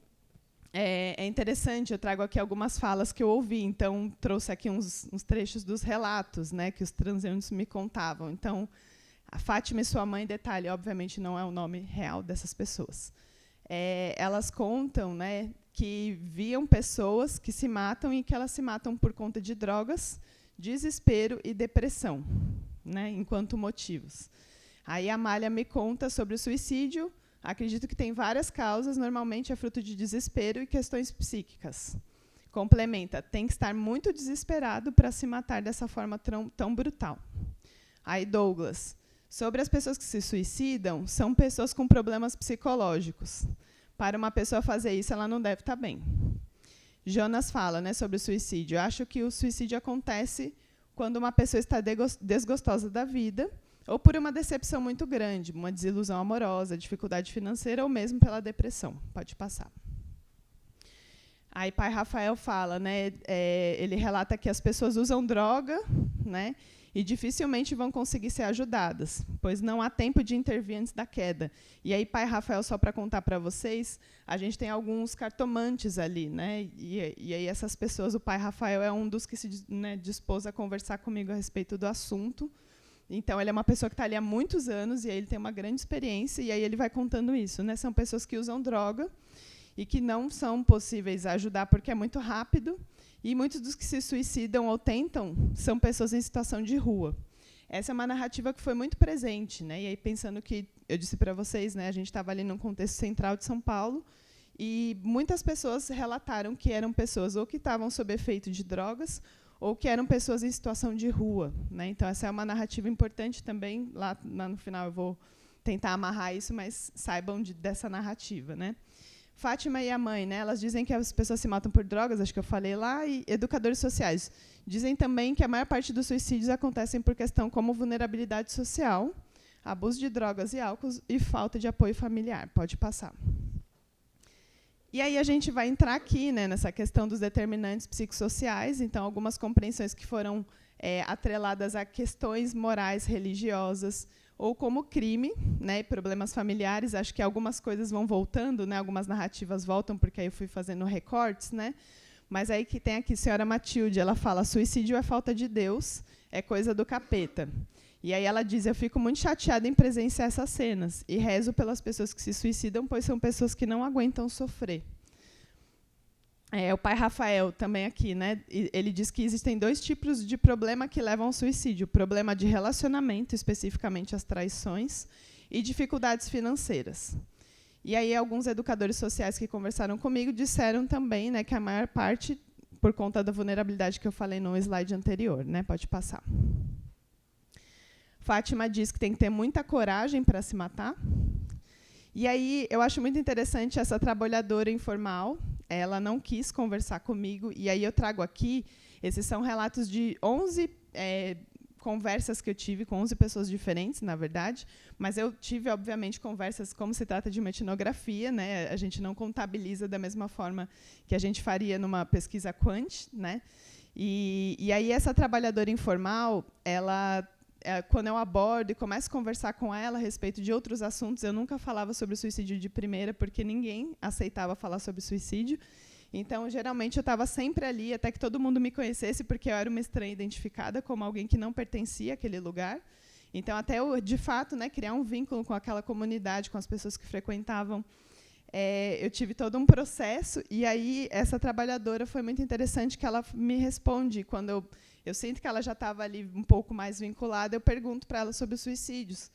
é interessante, eu trago aqui algumas falas que eu ouvi, então trouxe aqui uns trechos dos relatos, né, que os transeuntes me contavam. Então, a Fátima e sua mãe, detalhe, obviamente não é o nome real dessas pessoas. Elas contam, né, que viam pessoas que se matam e que elas se matam por conta de drogas, desespero e depressão, né, enquanto motivos. Aí a Amália me conta sobre o suicídio. Acredito que tem várias causas, normalmente é fruto de desespero e questões psíquicas. Complementa, tem que estar muito desesperado para se matar dessa forma tão brutal. Aí Douglas, sobre as pessoas que se suicidam, são pessoas com problemas psicológicos. Para uma pessoa fazer isso, ela não deve estar bem. Jonas fala, né, sobre o suicídio. Eu acho que o suicídio acontece quando uma pessoa está desgostosa da vida, ou por uma decepção muito grande, uma desilusão amorosa, dificuldade financeira, ou mesmo pela depressão. Pode passar. Aí pai Rafael fala, né, ele relata que as pessoas usam droga, né, e dificilmente vão conseguir ser ajudadas, pois não há tempo de intervir antes da queda. E aí, pai Rafael, só para contar para vocês, a gente tem alguns cartomantes ali, né? E aí essas pessoas, o pai Rafael é um dos que se, né, dispôs a conversar comigo a respeito do assunto. Então, ele é uma pessoa que está ali há muitos anos, e aí ele tem uma grande experiência, e aí ele vai contando isso, né? São pessoas que usam droga e que não são possíveis a ajudar porque é muito rápido, e muitos dos que se suicidam ou tentam são pessoas em situação de rua. Essa é uma narrativa que foi muito presente, né? E aí, pensando que, eu disse para vocês, né, a gente estava ali no contexto central de São Paulo, e muitas pessoas relataram que eram pessoas ou que estavam sob efeito de drogas, ou que eram pessoas em situação de rua, né? Então, essa é uma narrativa importante também. Lá no final eu vou tentar amarrar isso, mas saibam dessa narrativa, né? Fátima e a mãe, né, elas dizem que as pessoas se matam por drogas, acho que eu falei lá, e educadores sociais dizem também que a maior parte dos suicídios acontecem por questão como vulnerabilidade social, abuso de drogas e álcool e falta de apoio familiar. Pode passar. E aí a gente vai entrar aqui, né, nessa questão dos determinantes psicossociais, então algumas compreensões que foram atreladas a questões morais, religiosas, ou como crime, né, problemas familiares. Acho que algumas coisas vão voltando, né, algumas narrativas voltam, porque aí eu fui fazendo recortes, né, mas aí que tem aqui a senhora Matilde, ela fala, suicídio é falta de Deus, é coisa do capeta. E aí ela diz: eu fico muito chateada em presenciar essas cenas e rezo pelas pessoas que se suicidam, pois são pessoas que não aguentam sofrer. O pai Rafael, também aqui, né, ele diz que existem 2 tipos de problema que levam ao suicídio: problema de relacionamento, especificamente as traições, e dificuldades financeiras. E aí alguns educadores sociais que conversaram comigo disseram também, né, que a maior parte por conta da vulnerabilidade que eu falei no slide anterior, né, pode passar. Fátima diz que tem que ter muita coragem para se matar. E aí eu acho muito interessante essa trabalhadora informal. Ela não quis conversar comigo, e aí eu trago aqui, esses são relatos de 11 conversas que eu tive com 11 pessoas diferentes, na verdade, mas eu tive, obviamente, conversas, como se trata de uma etnografia, né, a gente não contabiliza da mesma forma que a gente faria numa pesquisa quant, né, e aí essa trabalhadora informal, ela, quando eu abordo e começo a conversar com ela a respeito de outros assuntos, eu nunca falava sobre o suicídio de primeira, porque ninguém aceitava falar sobre suicídio. Então, geralmente, eu estava sempre ali, até que todo mundo me conhecesse, porque eu era uma estranha identificada como alguém que não pertencia àquele lugar. Então, até eu, de fato, né, criar um vínculo com aquela comunidade, com as pessoas que frequentavam, eu tive todo um processo. E aí, essa trabalhadora foi muito interessante, que ela me responde. Quando eu sinto que ela já estava ali um pouco mais vinculada, eu pergunto para ela sobre os suicídios.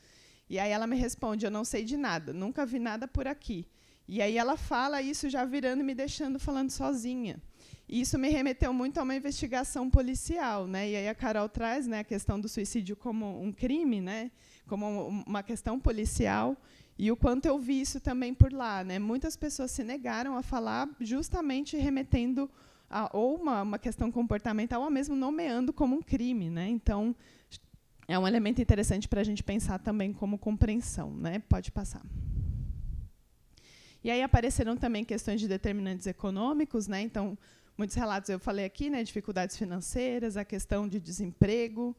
E aí ela me responde: eu não sei de nada, nunca vi nada por aqui. E aí ela fala isso já virando e me deixando falando sozinha. E isso me remeteu muito a uma investigação policial, né? E aí a Carol traz, né, a questão do suicídio como um crime, né, como uma questão policial, e o quanto eu vi isso também por lá, né? Muitas pessoas se negaram a falar, justamente remetendo a ou uma questão comportamental, ou mesmo nomeando como um crime, né? Então, é um elemento interessante para a gente pensar também como compreensão, né? Pode passar. E aí apareceram também questões de determinantes econômicos, né? Então, muitos relatos eu falei aqui, né? Dificuldades financeiras, a questão de desemprego.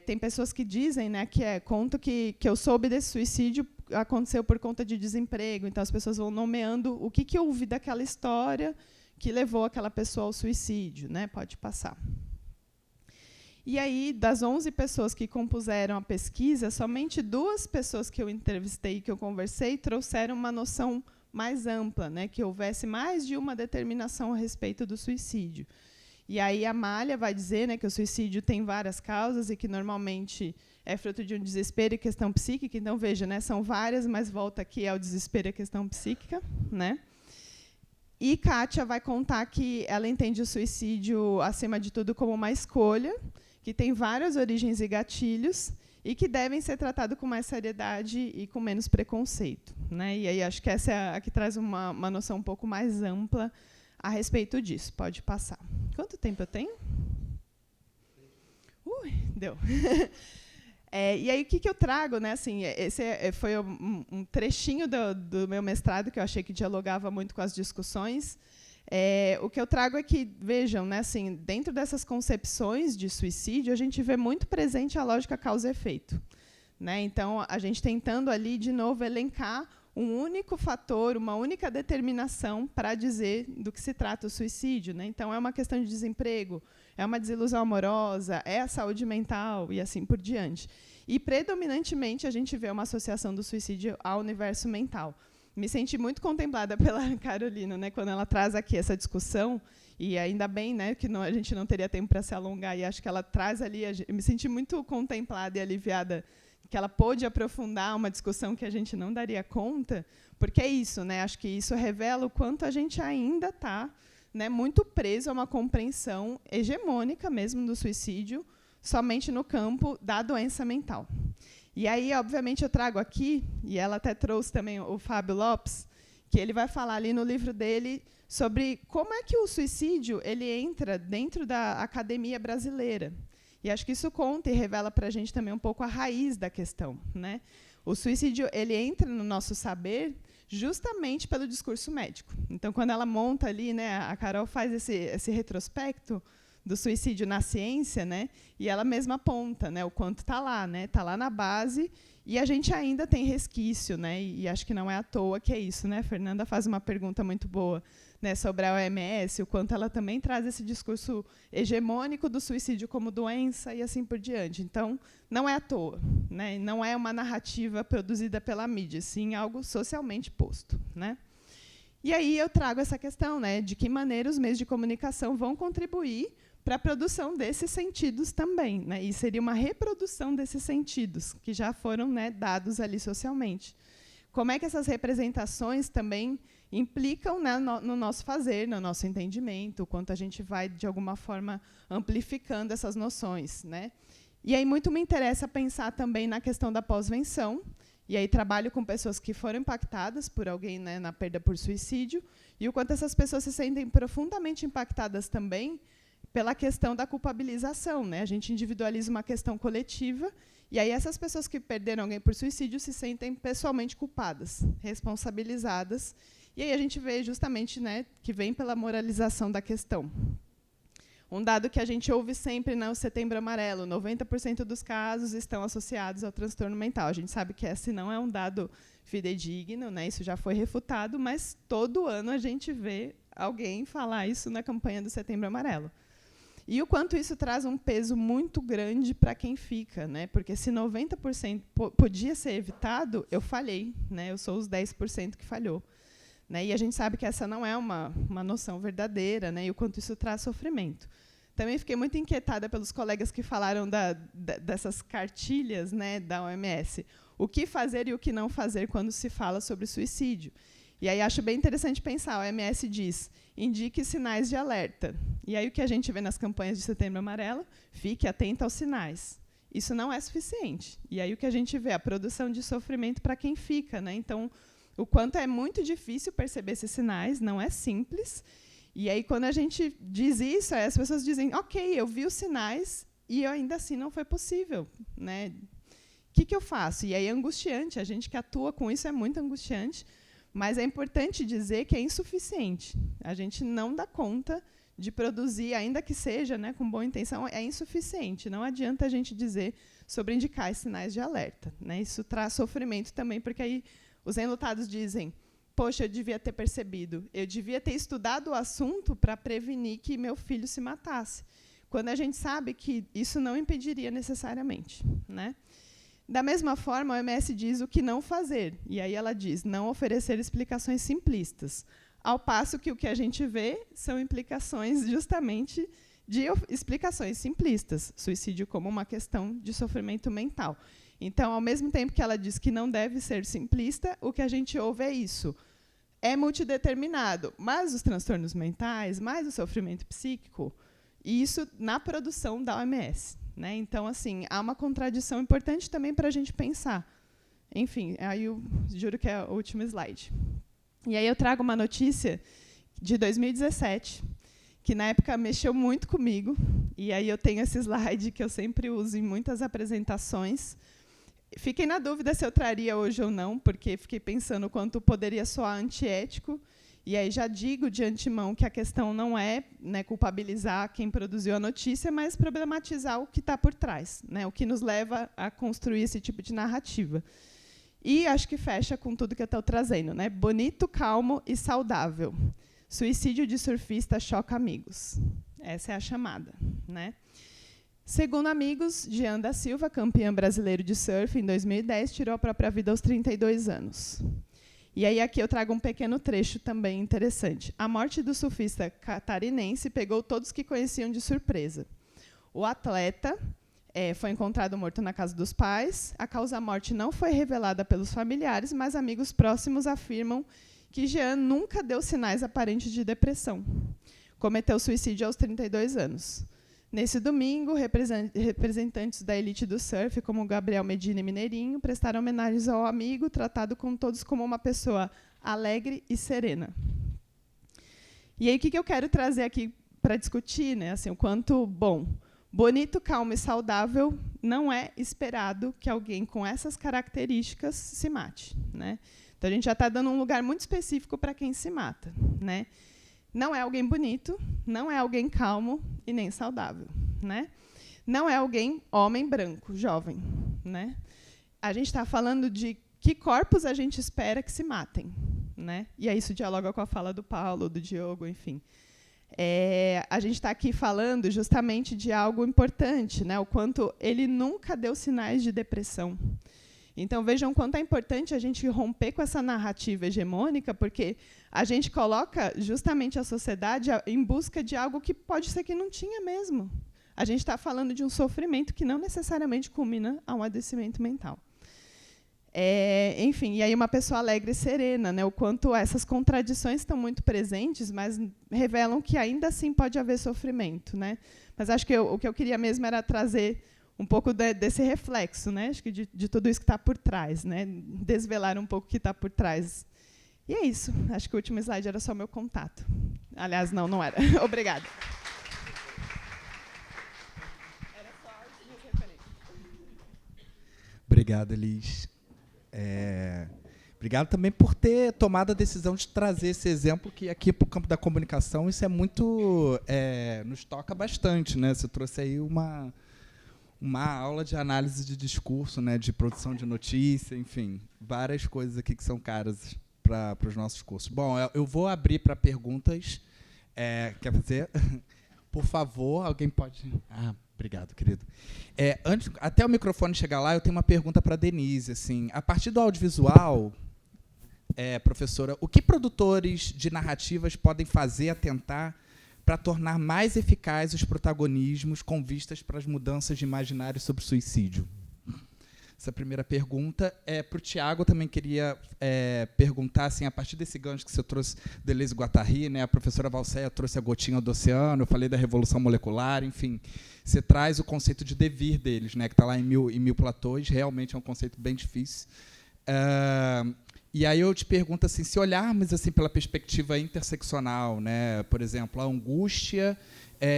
Tem pessoas que dizem, né, conto que eu soube desse suicídio aconteceu por conta de desemprego. Então, as pessoas vão nomeando o que eu ouvi daquela história que levou aquela pessoa ao suicídio, né? Pode passar. E aí, das 11 pessoas que compuseram a pesquisa, somente 2 pessoas que eu entrevistei, que eu conversei, trouxeram uma noção mais ampla, né, que houvesse mais de uma determinação a respeito do suicídio. E aí a Amália vai dizer, né, que o suicídio tem várias causas e que normalmente é fruto de um desespero e questão psíquica. Então, veja, né, são várias, mas volta aqui ao desespero e a questão psíquica, né? E Kátia vai contar que ela entende o suicídio, acima de tudo, como uma escolha, que tem várias origens e gatilhos e que devem ser tratados com mais seriedade e com menos preconceito, né? E aí acho que essa é a que traz uma noção um pouco mais ampla a respeito disso. Pode passar. Quanto tempo eu tenho? Deu. E aí o que eu trago, né? Assim, esse foi um trechinho do meu mestrado que eu achei que dialogava muito com as discussões. O que eu trago é que, vejam, né, assim, dentro dessas concepções de suicídio, a gente vê muito presente a lógica causa e efeito, né? Então, a gente tentando ali, de novo, elencar um único fator, uma única determinação para dizer do que se trata o suicídio, né? Então, é uma questão de desemprego, é uma desilusão amorosa, é a saúde mental e assim por diante. E, predominantemente, a gente vê uma associação do suicídio ao universo mental. Me senti muito contemplada pela Carolina, né, quando ela traz aqui essa discussão, e ainda bem, né, que a gente não teria tempo para se alongar, e acho que ela traz ali, eu me senti muito contemplada e aliviada que ela pôde aprofundar uma discussão que a gente não daria conta, porque é isso, né, acho que isso revela o quanto a gente ainda está, né, muito preso a uma compreensão hegemônica mesmo do suicídio, somente no campo da doença mental. E aí, obviamente, eu trago aqui, e ela até trouxe também o Fábio Lopes, que ele vai falar ali no livro dele sobre como é que o suicídio ele entra dentro da academia brasileira. E acho que isso conta e revela para a gente também um pouco a raiz da questão, né? O suicídio ele entra no nosso saber justamente pelo discurso médico. Então, quando ela monta ali, né, a Carol faz esse retrospecto do suicídio na ciência, né? E ela mesma aponta, né, o quanto está lá, né? Está lá na base e a gente ainda tem resquício, né? E acho que não é à toa que é isso, né? A Fernanda faz uma pergunta muito boa, né, sobre a OMS, o quanto ela também traz esse discurso hegemônico do suicídio como doença e assim por diante. Então, não é à toa, né, não é uma narrativa produzida pela mídia, sim algo socialmente posto, né. E aí eu trago essa questão, né, de que maneira os meios de comunicação vão contribuir para a produção desses sentidos também, né, e seria uma reprodução desses sentidos que já foram, né, dados ali socialmente. Como é que essas representações também implicam, né, no nosso fazer, no nosso entendimento, o quanto a gente vai, de alguma forma, amplificando essas noções, né? E aí muito me interessa pensar também na questão da pós-venção, e aí trabalho com pessoas que foram impactadas por alguém, né, na perda por suicídio, e o quanto essas pessoas se sentem profundamente impactadas também pela questão da culpabilização, né? A gente individualiza uma questão coletiva, e aí essas pessoas que perderam alguém por suicídio se sentem pessoalmente culpadas, responsabilizadas, e aí a gente vê justamente, né, que vem pela moralização da questão. Um dado que a gente ouve sempre no Setembro Amarelo, 90% dos casos estão associados ao transtorno mental. A gente sabe que esse não é um dado fidedigno, né, isso já foi refutado, mas todo ano a gente vê alguém falar isso na campanha do Setembro Amarelo. E o quanto isso traz um peso muito grande para quem fica, né? Porque se 90% podia ser evitado, eu falhei, né? Eu sou os 10% que falhou. Né? E a gente sabe que essa não é uma noção verdadeira, né? E o quanto isso traz sofrimento. Também fiquei muito inquietada pelos colegas que falaram dessas cartilhas, né, da OMS. O que fazer e o que não fazer quando se fala sobre suicídio. E aí acho bem interessante pensar, a OMS diz, indique sinais de alerta. E aí o que a gente vê nas campanhas de Setembro Amarelo, fique atento aos sinais. Isso não é suficiente. E aí o que a gente vê, a produção de sofrimento para quem fica, né? Então, o quanto é muito difícil perceber esses sinais, não é simples. E aí quando a gente diz isso, as pessoas dizem, ok, eu vi os sinais e ainda assim não foi possível, né? O que eu faço? E aí é angustiante, a gente que atua com isso é muito angustiante, mas é importante dizer que é insuficiente. A gente não dá conta de produzir, ainda que seja, né, com boa intenção, é insuficiente. Não adianta a gente dizer sobre indicar sinais de alerta, né? Isso traz sofrimento também, porque aí os enlutados dizem, poxa, eu devia ter percebido, eu devia ter estudado o assunto para prevenir que meu filho se matasse. Quando a gente sabe que isso não impediria necessariamente, né? Da mesma forma, a OMS diz o que não fazer. E aí ela diz, não oferecer explicações simplistas. Ao passo que o que a gente vê são implicações justamente de explicações simplistas. Suicídio como uma questão de sofrimento mental. Então, ao mesmo tempo que ela diz que não deve ser simplista, o que a gente ouve é isso. É multideterminado, mas os transtornos mentais, mais o sofrimento psíquico, isso na produção da OMS. Né? Então, assim, há uma contradição importante também para a gente pensar. Enfim, aí eu juro que é o último slide. E aí eu trago uma notícia de 2017, que na época mexeu muito comigo, e aí eu tenho esse slide que eu sempre uso em muitas apresentações. Fiquei na dúvida se eu traria hoje ou não, porque fiquei pensando o quanto poderia soar antiético. E aí já digo de antemão que a questão não é, né, culpabilizar quem produziu a notícia, mas problematizar o que está por trás, né, o que nos leva a construir esse tipo de narrativa. E acho que fecha com tudo que eu estou trazendo. Né? Bonito, calmo e saudável. Suicídio de surfista choca amigos. Essa é a chamada. Né? Segundo amigos, Jean da Silva, campeão brasileiro de surf em 2010, tirou a própria vida aos 32 anos. E aí aqui eu trago um pequeno trecho também interessante. A morte do surfista catarinense pegou todos que conheciam de surpresa. O atleta foi encontrado morto na casa dos pais. A causa-morte não foi revelada pelos familiares, mas amigos próximos afirmam que Jean nunca deu sinais aparentes de depressão. Cometeu suicídio aos 32 anos. Nesse domingo, representantes da elite do surf, como Gabriel Medina e Mineirinho, prestaram homenagens ao amigo, tratado com todos como uma pessoa alegre e serena. E aí, o que eu quero trazer aqui para discutir, né? Assim, o quanto, bonito, calmo e saudável, não é esperado que alguém com essas características se mate. Né? Então, a gente já está dando um lugar muito específico para quem se mata. Né? Não é alguém bonito, não é alguém calmo e nem saudável. Né? Não é alguém homem branco, jovem. Né? A gente está falando de que corpos a gente espera que se matem. né? E aí isso dialoga com a fala do Paulo, do Diogo, enfim. A gente está aqui falando justamente de algo importante, né? O quanto ele nunca deu sinais de depressão. Então, vejam quanto é importante a gente romper com essa narrativa hegemônica, porque a gente coloca justamente a sociedade em busca de algo que pode ser que não tinha mesmo. A gente está falando de um sofrimento que não necessariamente culmina a um adoecimento mental. Enfim, e aí uma pessoa alegre e serena, né? O quanto essas contradições estão muito presentes, mas revelam que ainda assim pode haver sofrimento, né? Mas acho que o que eu queria mesmo era trazer um pouco desse reflexo, né? Acho que de tudo isso que está por trás, né? Desvelar um pouco o que está por trás. E é isso. Acho que o último slide era só o meu contato. Aliás, não era. Obrigada. Era só as minhas referências. Obrigado, Elis. Obrigado também por ter tomado a decisão de trazer esse exemplo, que aqui para o campo da comunicação isso é muito... nos toca bastante, né? Você trouxe aí uma aula de análise de discurso, né, de produção de notícia, enfim, várias coisas aqui que são caras para os nossos cursos. Bom, eu vou abrir para perguntas. Quer fazer? Por favor, alguém pode... Obrigado, querido. Até o microfone chegar lá, eu tenho uma pergunta para a Denise. Assim, a partir do audiovisual, professora, o que produtores de narrativas podem fazer, atentar, para tornar mais eficazes os protagonismos com vistas para as mudanças de imaginário sobre suicídio? Essa primeira pergunta. Para o Tiago, também queria perguntar, assim, a partir desse gancho que você trouxe, Deleuze e Guattari, né, a professora Valséia trouxe a gotinha do oceano, eu falei da revolução molecular, enfim, você traz o conceito de devir deles, né, que está lá em Mil Platôs, realmente é um conceito bem difícil. E aí eu te pergunto, assim, se olharmos assim pela perspectiva interseccional, né, por exemplo, a angústia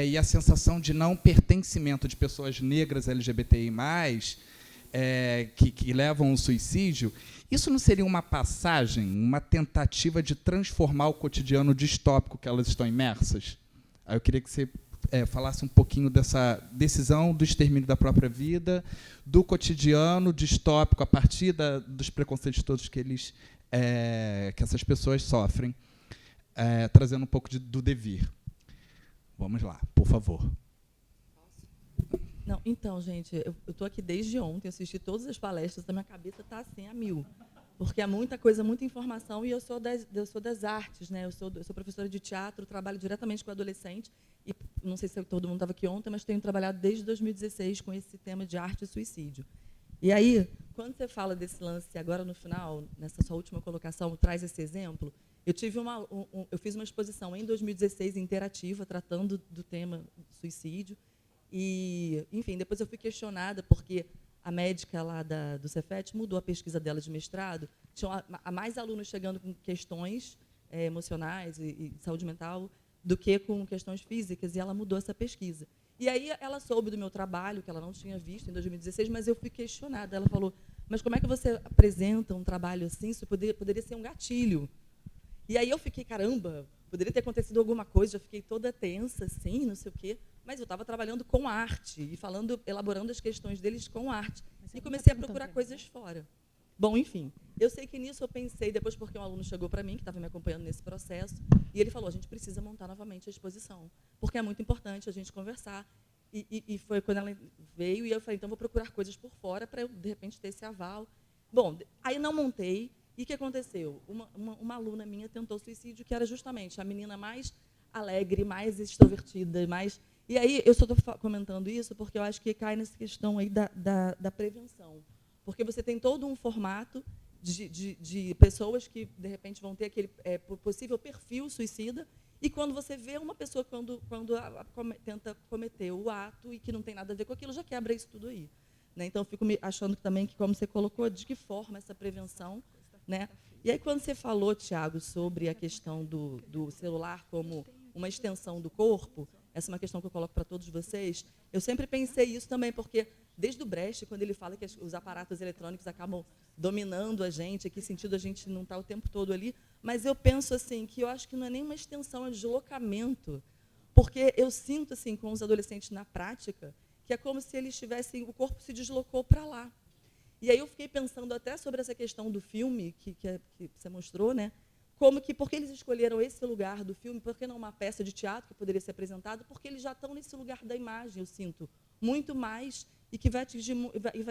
e a sensação de não pertencimento de pessoas negras LGBTI+, que levam ao suicídio, isso não seria uma passagem, uma tentativa de transformar o cotidiano distópico que elas estão imersas? Aí eu queria que você falasse um pouquinho dessa decisão do extermínio da própria vida, do cotidiano distópico a partir dos preconceitos todos que essas pessoas sofrem, trazendo um pouco do devir. Vamos lá, por favor. Não, então, gente, eu estou aqui desde ontem, assisti todas as palestras, a minha cabeça está assim, a mil. Porque é muita coisa, muita informação, e eu sou das artes, né? Eu sou professora de teatro, trabalho diretamente com adolescente, e não sei se todo mundo estava aqui ontem, mas tenho trabalhado desde 2016 com esse tema de arte e suicídio. E aí, quando você fala desse lance, agora no final, nessa sua última colocação, traz esse exemplo, eu fiz uma exposição em 2016 interativa, tratando do tema suicídio, e, enfim, depois eu fui questionada, porque a médica lá do Cefet mudou a pesquisa dela de mestrado, tinha mais alunos chegando com questões emocionais e de saúde mental do que com questões físicas, e ela mudou essa pesquisa. E aí ela soube do meu trabalho, que ela não tinha visto em 2016, mas eu fui questionada. Ela falou, mas como é que você apresenta um trabalho assim? Isso poderia ser um gatilho. E aí eu fiquei, caramba, poderia ter acontecido alguma coisa, eu fiquei toda tensa, assim, não sei o quê, mas eu estava trabalhando com arte e elaborando as questões deles com arte. E comecei a procurar coisas fora. Bom, enfim, eu sei que nisso eu pensei, depois porque um aluno chegou para mim, que estava me acompanhando nesse processo, e ele falou, a gente precisa montar novamente a exposição, porque é muito importante a gente conversar. E foi quando ela veio, e eu falei, então vou procurar coisas por fora para eu, de repente, ter esse aval. Bom, aí não montei, e o que aconteceu? Uma aluna minha tentou suicídio, que era justamente a menina mais alegre, mais extrovertida, mais... E aí, eu só estou comentando isso porque eu acho que cai nessa questão aí da prevenção. Porque você tem todo um formato de pessoas que, de repente, vão ter aquele possível perfil suicida, e quando você vê uma pessoa, quando tenta cometer o ato e que não tem nada a ver com aquilo, já quebra isso tudo aí. Né? Então, eu fico achando também que, como você colocou, de que forma essa prevenção... Né? E aí, quando você falou, Tiago, sobre a questão do celular como uma extensão do corpo, essa é uma questão que eu coloco para todos vocês, eu sempre pensei isso também, porque desde o Brecht, quando ele fala que os aparatos eletrônicos acabam dominando a gente, em que sentido a gente não está o tempo todo ali, mas eu penso assim, que eu acho que não é nem uma extensão, é deslocamento, porque eu sinto assim, com os adolescentes na prática, que é como se eles tivessem, o corpo se deslocou para lá. E aí eu fiquei pensando até sobre essa questão do filme que você mostrou, né? por que eles escolheram esse lugar do filme, por que não uma peça de teatro que poderia ser apresentada, porque eles já estão nesse lugar da imagem, eu sinto, muito mais, e que vai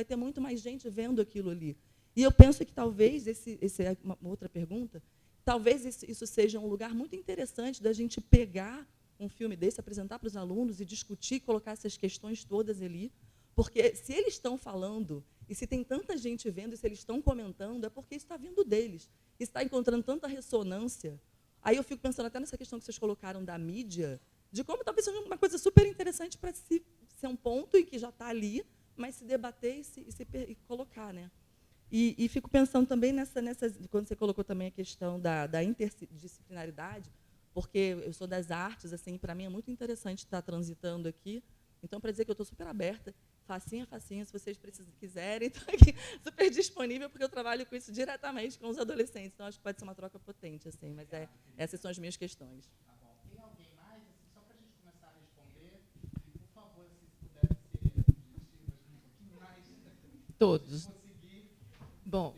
ter muito mais gente vendo aquilo ali. E eu penso que talvez, essa é uma outra pergunta, talvez isso seja um lugar muito interessante da gente pegar um filme desse, apresentar para os alunos e discutir, colocar essas questões todas ali, porque se eles estão falando, e se tem tanta gente vendo, e se eles estão comentando, é porque isso está vindo deles. Está encontrando tanta ressonância. Aí eu fico pensando até nessa questão que vocês colocaram da mídia, de como talvez seja uma coisa super interessante para ser um ponto em que já está ali, mas se debater e colocar, né? E fico pensando também quando você colocou também a questão da interdisciplinaridade, porque eu sou das artes, assim, para mim é muito interessante estar transitando aqui. Então, para dizer que eu estou super aberta, facinha, se vocês quiserem, estou aqui super disponível, porque eu trabalho com isso diretamente com os adolescentes. Então, acho que pode ser uma troca potente, assim, mas essas são as minhas questões. Tá bom. Tem alguém mais? Assim, só para a gente começar a responder, e, por favor, se puderem ser objetivas um pouquinho mais. Todos. Bom,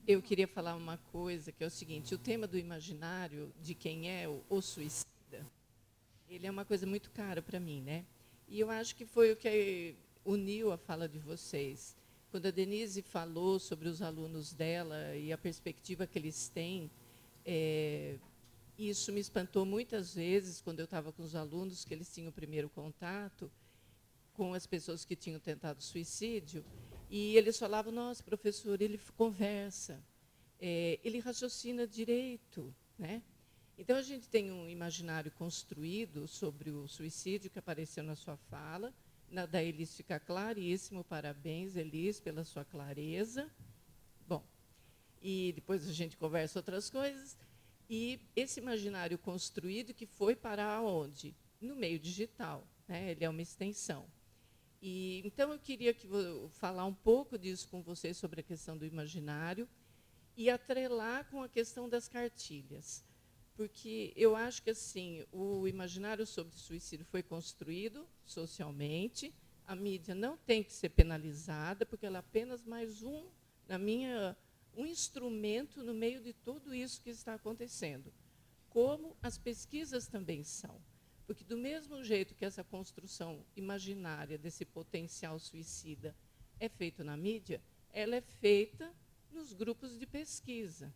eu queria falar uma coisa, que é o seguinte, o tema do imaginário, de quem é o suicida, ele é uma coisa muito cara para mim, né? E eu acho que foi o que uniu a fala de vocês. Quando a Denise falou sobre os alunos dela e a perspectiva que eles têm, isso me espantou muitas vezes, quando eu estava com os alunos, que eles tinham o primeiro contato com as pessoas que tinham tentado suicídio, e eles falavam, nossa, professor, ele conversa, ele raciocina direito, né? Então, a gente tem um imaginário construído sobre o suicídio, que apareceu na sua fala, da Elis fica claríssimo, parabéns, Elis, pela sua clareza. Bom, e depois a gente conversa outras coisas, e esse imaginário construído que foi parar onde? No meio digital, né? Ele é uma extensão. E, então, eu queria falar um pouco disso com vocês, sobre a questão do imaginário, e atrelar com a questão das cartilhas. Porque eu acho que assim, o imaginário sobre suicídio foi construído socialmente, a mídia não tem que ser penalizada, porque ela é apenas mais um instrumento no meio de tudo isso que está acontecendo. Como as pesquisas também são. Porque, do mesmo jeito que essa construção imaginária desse potencial suicida é feita na mídia, ela é feita nos grupos de pesquisa.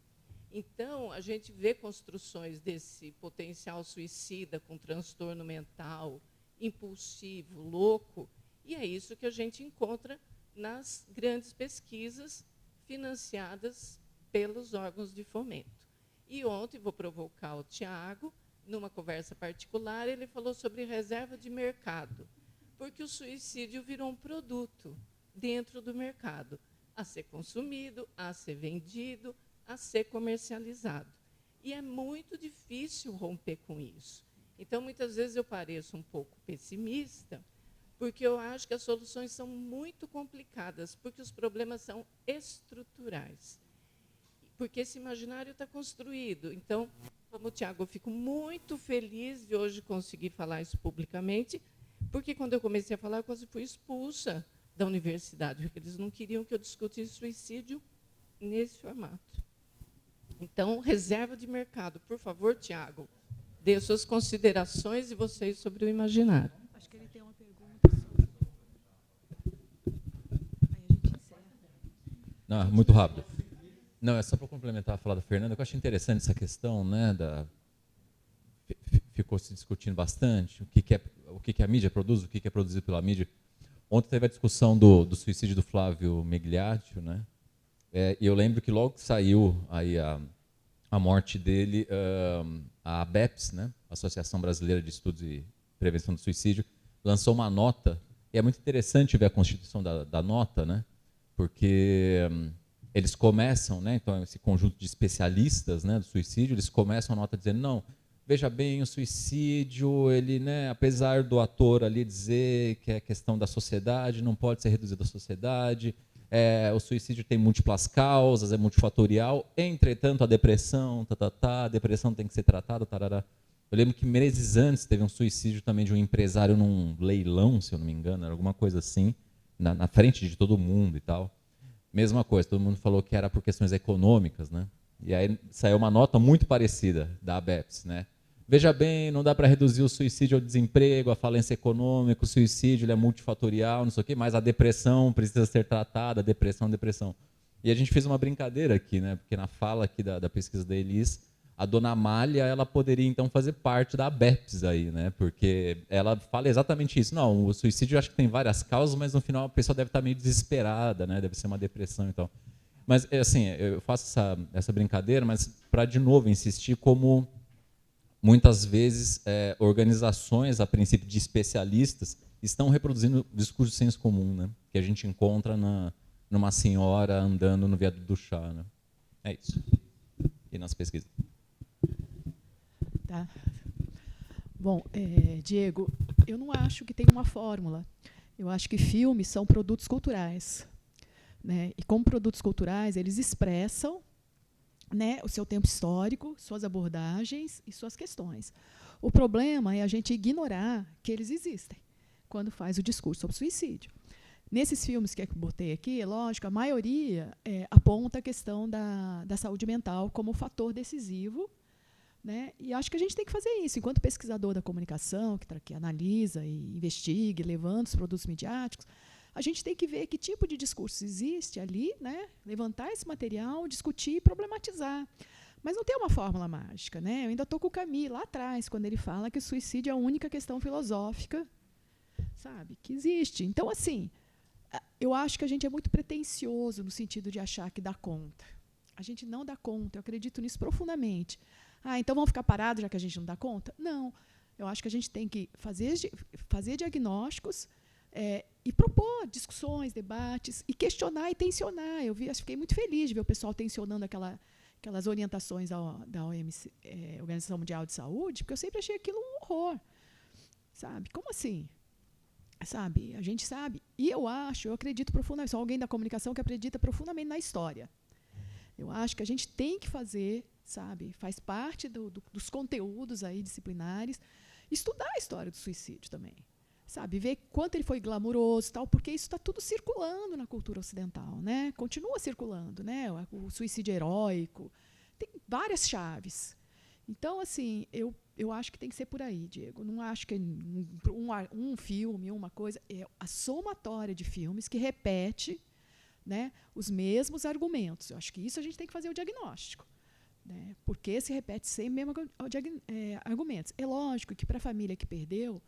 Então, a gente vê construções desse potencial suicida com transtorno mental, impulsivo, louco, e é isso que a gente encontra nas grandes pesquisas financiadas pelos órgãos de fomento. E ontem, vou provocar o Tiago, numa conversa particular, ele falou sobre reserva de mercado, porque o suicídio virou um produto dentro do mercado, a ser consumido, a ser vendido, a ser comercializado. E é muito difícil romper com isso. Então, muitas vezes, eu pareço um pouco pessimista, porque eu acho que as soluções são muito complicadas, porque os problemas são estruturais. Porque esse imaginário está construído. Então, como o Tiago, eu fico muito feliz de hoje conseguir falar isso publicamente, porque, quando eu comecei a falar, eu quase fui expulsa da universidade, porque eles não queriam que eu discutisse suicídio nesse formato. Então, reserva de mercado. Por favor, Tiago, dê suas considerações de vocês sobre o imaginário. Acho que ele tem uma pergunta sobre... Aí a gente encerra. Não, muito rápido. Não, é só para complementar a fala da Fernanda, que eu acho interessante essa questão, né, ficou se discutindo bastante, o que a mídia produz, o que é produzido pela mídia. Ontem teve a discussão do suicídio do Flávio Migliaccio, né, e eu lembro que logo que saiu aí a morte dele, a ABEPS, né, Associação Brasileira de Estudos e Prevenção do Suicídio, lançou uma nota, e é muito interessante ver a constituição da nota, né, porque... eles começam, né, então, esse conjunto de especialistas, né, do suicídio, eles começam a nota dizendo, não, veja bem, o suicídio, ele, né, apesar do ator ali dizer que é questão da sociedade, não pode ser reduzido à sociedade, o suicídio tem múltiplas causas, é multifatorial, entretanto, a depressão, a depressão tem que ser tratada, tarará. Eu lembro que meses antes teve um suicídio também de um empresário num leilão, se eu não me engano, era alguma coisa assim, na frente de todo mundo e tal. mesma coisa, todo mundo falou que era por questões econômicas, né? E aí saiu uma nota muito parecida da ABEPS, né? Veja bem, não dá para reduzir o suicídio ao desemprego, a falência econômica, o suicídio ele é multifatorial, não sei o quê, mas a depressão precisa ser tratada, depressão. E a gente fez uma brincadeira aqui, né? Porque na fala aqui da pesquisa da Elis, a dona Amália ela poderia então fazer parte da ABEPS aí, né? Porque ela fala exatamente isso. Não, o suicídio eu acho que tem várias causas, mas no final a pessoa deve estar meio desesperada, né? Deve ser uma depressão e tal. Mas assim, eu faço essa brincadeira, mas para de novo insistir como muitas vezes organizações a princípio de especialistas estão reproduzindo o discurso de senso comum, né? Que a gente encontra numa senhora andando no viaduto do chá, né? É isso. E nas pesquisas. Tá. Bom, Diego, eu não acho que tem uma fórmula. Eu acho que filmes são produtos culturais, né? E como produtos culturais, eles expressam, né, o seu tempo histórico, suas abordagens e suas questões. O problema é a gente ignorar que eles existem quando faz o discurso sobre suicídio. Nesses filmes que eu botei aqui, é lógico, a maioria aponta a questão da saúde mental como fator decisivo, né? E acho que a gente tem que fazer isso. Enquanto pesquisador da comunicação, que analisa e investiga, levanta os produtos midiáticos, a gente tem que ver que tipo de discurso existe ali, né? Levantar esse material, discutir e problematizar. Mas não tem uma fórmula mágica, né? Eu ainda estou com o Camus lá atrás, quando ele fala que o suicídio é a única questão filosófica, sabe, que existe. Então, assim, eu acho que a gente é muito pretensioso no sentido de achar que dá conta. A gente não dá conta, eu acredito nisso profundamente. Então vamos ficar parados já que a gente não dá conta? Não. Eu acho que a gente tem que fazer diagnósticos e propor discussões, debates, e questionar e tensionar. Fiquei muito feliz de ver o pessoal tensionando aquelas orientações da OMS, Organização Mundial de Saúde, porque eu sempre achei aquilo um horror. Sabe? Como assim? Sabe? A gente sabe. E eu acredito profundamente, sou alguém da comunicação que acredita profundamente na história. Eu acho que a gente tem que fazer, sabe, faz parte dos conteúdos aí disciplinares, estudar a história do suicídio também. Sabe, ver quanto ele foi glamuroso, tal, porque isso está tudo circulando na cultura ocidental, né? Continua circulando, né? O suicídio heróico, tem várias chaves. Então, assim, eu acho que tem que ser por aí, Diego. Não acho que um filme, uma coisa, é a somatória de filmes que repete, né, os mesmos argumentos. Eu acho que isso a gente tem que fazer o diagnóstico, né? Porque se repete sempre mesmo argumentos. É lógico que para a família que perdeu,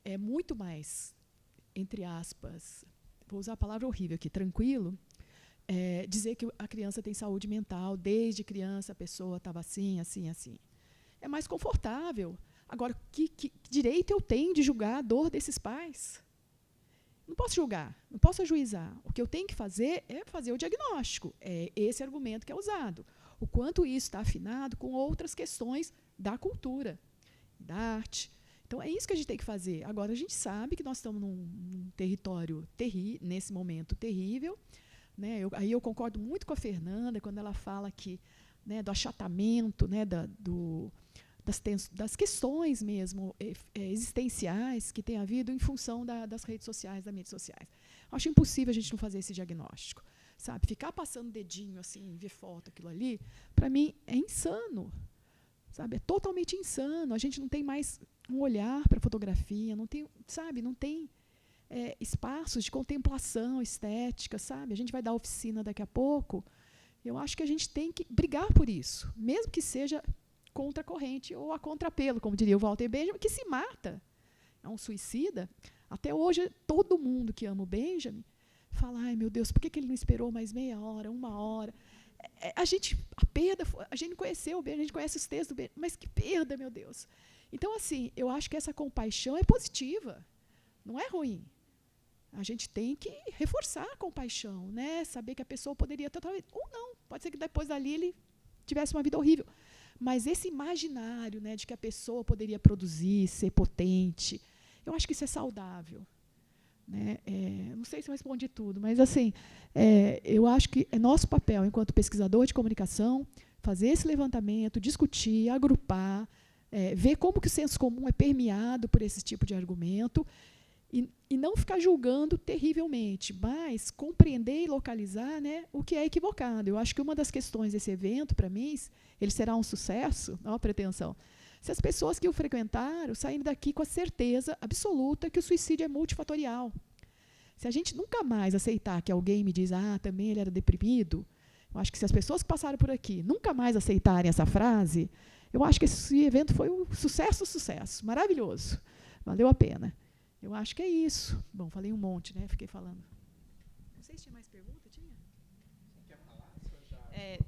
é muito mais, entre aspas, vou usar a palavra horrível aqui, tranquilo, dizer que a criança tem saúde mental, desde criança a pessoa estava assim, assim, assim. É mais confortável. Agora, que direito eu tenho de julgar a dor desses pais? Não posso julgar, não posso ajuizar. O que eu tenho que fazer é fazer o diagnóstico. É esse argumento que é usado. O quanto isso está afinado com outras questões da cultura, da arte. Então, é isso que a gente tem que fazer. Agora, a gente sabe que nós estamos num território nesse momento terrível, né? Aí eu concordo muito com a Fernanda, quando ela fala que, né, do achatamento, né, das questões mesmo existenciais que tem havido em função das redes sociais, das mídias sociais. Acho impossível a gente não fazer esse diagnóstico. Sabe? Ficar passando dedinho, assim, ver foto, aquilo ali, para mim, é insano. Sabe? É totalmente insano. A gente não tem mais um olhar para a fotografia, não tem, sabe? Não tem espaços de contemplação estética, sabe? A gente vai dar oficina daqui a pouco. Eu acho que a gente tem que brigar por isso, mesmo que seja contra a corrente ou a contrapelo, como diria o Walter Benjamin, que se mata. É um suicida. Até hoje, todo mundo que ama o Benjamin fala, ai, meu Deus, por que ele não esperou mais meia hora, uma hora? A gente não conheceu o Benjamin, a gente conhece os textos do Benjamin, mas que perda, meu Deus. Então, assim, eu acho que essa compaixão é positiva, não é ruim. A gente tem que reforçar a compaixão, né? Saber que a pessoa poderia totalmente, ou não, pode ser que depois dali ele tivesse uma vida horrível. Mas esse imaginário, né, de que a pessoa poderia produzir, ser potente, eu acho que isso é saudável. Né? Não sei se eu respondi tudo, mas assim, eu acho que é nosso papel, enquanto pesquisador de comunicação, fazer esse levantamento, discutir, agrupar, ver como que o senso comum é permeado por esse tipo de argumento E não ficar julgando terrivelmente, mas compreender e localizar, né, o que é equivocado. Eu acho que uma das questões desse evento, para mim, ele será um sucesso, ó, pretensão, se as pessoas que o frequentaram saírem daqui com a certeza absoluta que o suicídio é multifatorial. Se a gente nunca mais aceitar que alguém me diz, também ele era deprimido, eu acho que se as pessoas que passaram por aqui nunca mais aceitarem essa frase, eu acho que esse evento foi um sucesso, maravilhoso, valeu a pena. Eu acho que é isso. Bom, falei um monte, né? Fiquei falando. Não sei se tinha mais pergunta, tinha?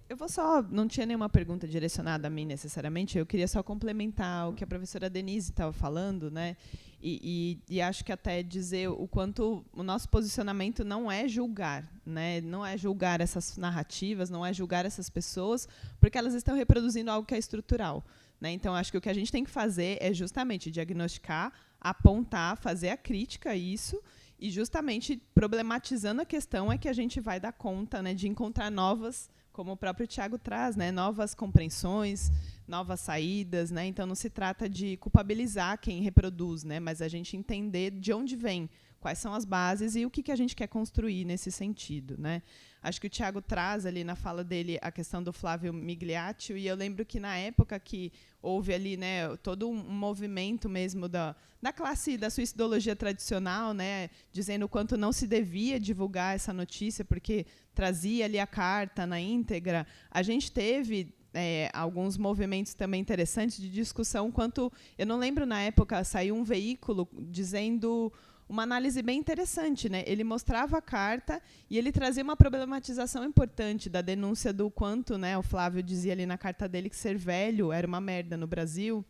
Eu vou só, não tinha nenhuma pergunta direcionada a mim necessariamente, eu queria só complementar o que a professora Denise estava falando, né? E acho que até dizer o quanto o nosso posicionamento não é julgar, né? Não é julgar essas narrativas, não é julgar essas pessoas, porque elas estão reproduzindo algo que é estrutural, né? Então, acho que o que a gente tem que fazer é justamente diagnosticar, apontar, fazer a crítica a isso, e justamente problematizando a questão é que a gente vai dar conta, né, de encontrar novas, como o próprio Tiago traz, né, novas compreensões, novas saídas, né? Então não se trata de culpabilizar quem reproduz, né, mas a gente entender de onde vem, quais são as bases e o que a gente quer construir nesse sentido, né? Acho que o Tiago traz ali na fala dele a questão do Flávio Migliaccio, e eu lembro que na época que houve ali, né, todo um movimento mesmo da classe da suicidologia tradicional, né, dizendo o quanto não se devia divulgar essa notícia porque trazia ali a carta na íntegra. A gente teve alguns movimentos também interessantes de discussão quanto, eu não lembro na época, saiu um veículo dizendo uma análise bem interessante, né? Ele mostrava a carta e ele trazia uma problematização importante da denúncia do quanto, né, o Flávio dizia ali na carta dele que ser velho era uma merda no Brasil.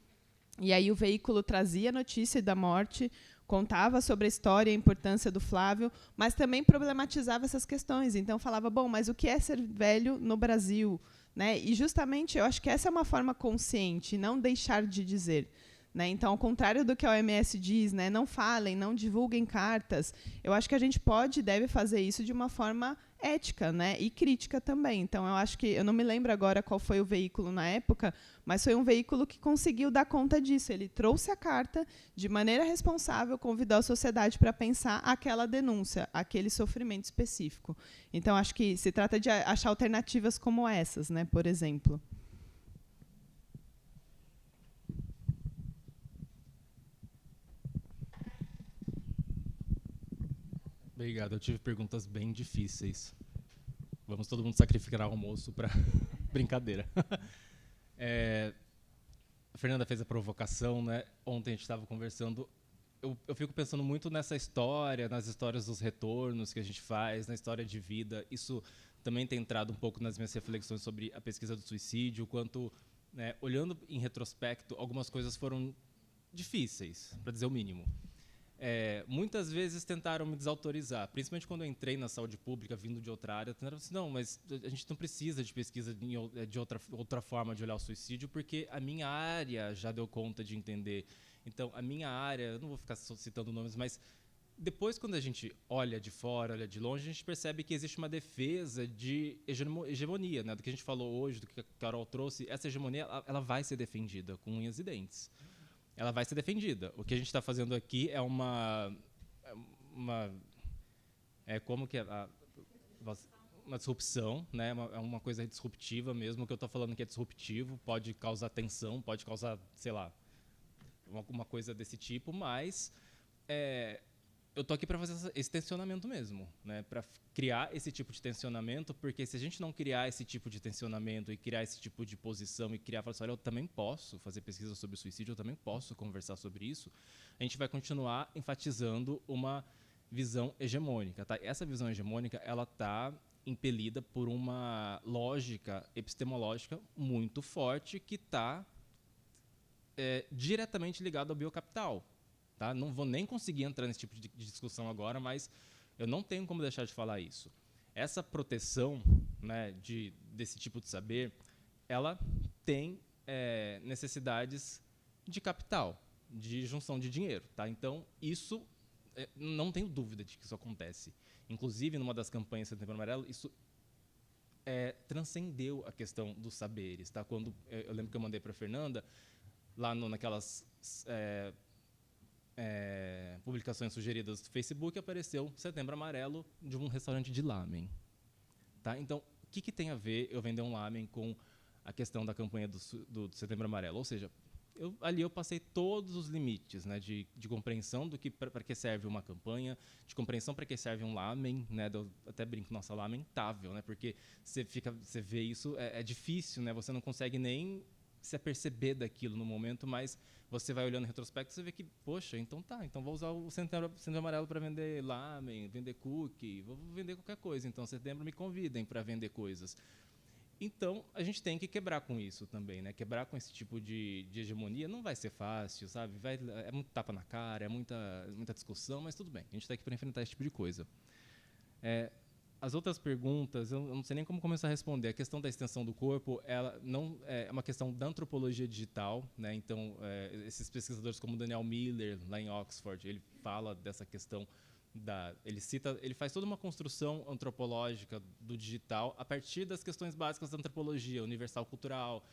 E aí o veículo trazia a notícia da morte, contava sobre a história e a importância do Flávio, mas também problematizava essas questões. Então falava, bom, mas o que é ser velho no Brasil, né? E justamente eu acho que essa é uma forma consciente, não deixar de dizer. Né? Então, ao contrário do que a OMS diz, né, não falem, não divulguem cartas, eu acho que a gente pode e deve fazer isso de uma forma ética, né, e crítica também. Então, eu acho que, eu não me lembro agora qual foi o veículo na época, mas foi um veículo que conseguiu dar conta disso. Ele trouxe a carta de maneira responsável, convidou a sociedade para pensar aquela denúncia, aquele sofrimento específico. Então, acho que se trata de achar alternativas como essas, né, por exemplo. Obrigado, eu tive perguntas bem difíceis. Vamos todo mundo sacrificar o almoço para brincadeira. A Fernanda fez a provocação, né? Ontem a gente estava conversando. Eu fico pensando muito nessa história, nas histórias dos retornos que a gente faz, na história de vida. Isso também tem entrado um pouco nas minhas reflexões sobre a pesquisa do suicídio, quanto, né, olhando em retrospecto, algumas coisas foram difíceis, para dizer o mínimo. Muitas vezes tentaram me desautorizar, principalmente quando eu entrei na saúde pública, vindo de outra área, tentaram assim, não, mas a gente não precisa de pesquisa de outra forma de olhar o suicídio, porque a minha área já deu conta de entender. Então, a minha área, eu não vou ficar citando nomes, mas depois, quando a gente olha de fora, olha de longe, a gente percebe que existe uma defesa de hegemonia, né? Do que a gente falou hoje, do que a Carol trouxe. Essa hegemonia ela vai ser defendida com unhas e dentes. Ela vai ser defendida. O que a gente está fazendo aqui é como que é uma disrupção, né? É uma coisa disruptiva mesmo. O que eu estou falando que é disruptivo pode causar tensão, pode causar, sei lá, uma coisa desse tipo, mas eu estou aqui para fazer esse tensionamento mesmo, né? Para criar esse tipo de tensionamento, porque se a gente não criar esse tipo de tensionamento e criar esse tipo de posição e falar assim, olha, eu também posso fazer pesquisa sobre suicídio, eu também posso conversar sobre isso, a gente vai continuar enfatizando uma visão hegemônica, tá? Essa visão hegemônica, ela está impelida por uma lógica epistemológica muito forte que está diretamente ligada ao biocapital. Tá? Não vou nem conseguir entrar nesse tipo de discussão agora, mas eu não tenho como deixar de falar isso. Essa proteção, né, desse tipo de saber, ela tem necessidades de capital, de junção de dinheiro. Tá? Então, isso, não tenho dúvida de que isso acontece. Inclusive, numa das campanhas Setembro Amarelo, isso transcendeu a questão dos saberes. Tá? Quando eu lembro que eu mandei para a Fernanda, lá naquelas publicações sugeridas do Facebook, apareceu Setembro Amarelo de um restaurante de lamen. Tá? Então, o que tem a ver eu vender um lamen com a questão da campanha do Setembro Amarelo? Ou seja, ali eu passei todos os limites, né, de compreensão do que para que serve uma campanha, de compreensão para que serve um lamen, né, eu até brinco, nossa, lamentável, né, porque você vê isso, é difícil, né, você não consegue nem se aperceber daquilo no momento, mas você vai olhando em retrospecto e você vê que, poxa, então vou usar o Setembro Amarelo para vender lamen, vender cookie, vou vender qualquer coisa, então Setembro me convidem para vender coisas. Então, a gente tem que quebrar com isso também, né? Quebrar com esse tipo de hegemonia não vai ser fácil, sabe? É muito tapa na cara, é muita discussão, mas tudo bem. A gente está aqui para enfrentar esse tipo de coisa. As outras perguntas, eu não sei nem como começar a responder. A questão da extensão do corpo, ela não é uma questão da antropologia digital, né? Então, esses pesquisadores como Daniel Miller, lá em Oxford, ele fala dessa questão ele faz toda uma construção antropológica do digital a partir das questões básicas da antropologia, universal cultural,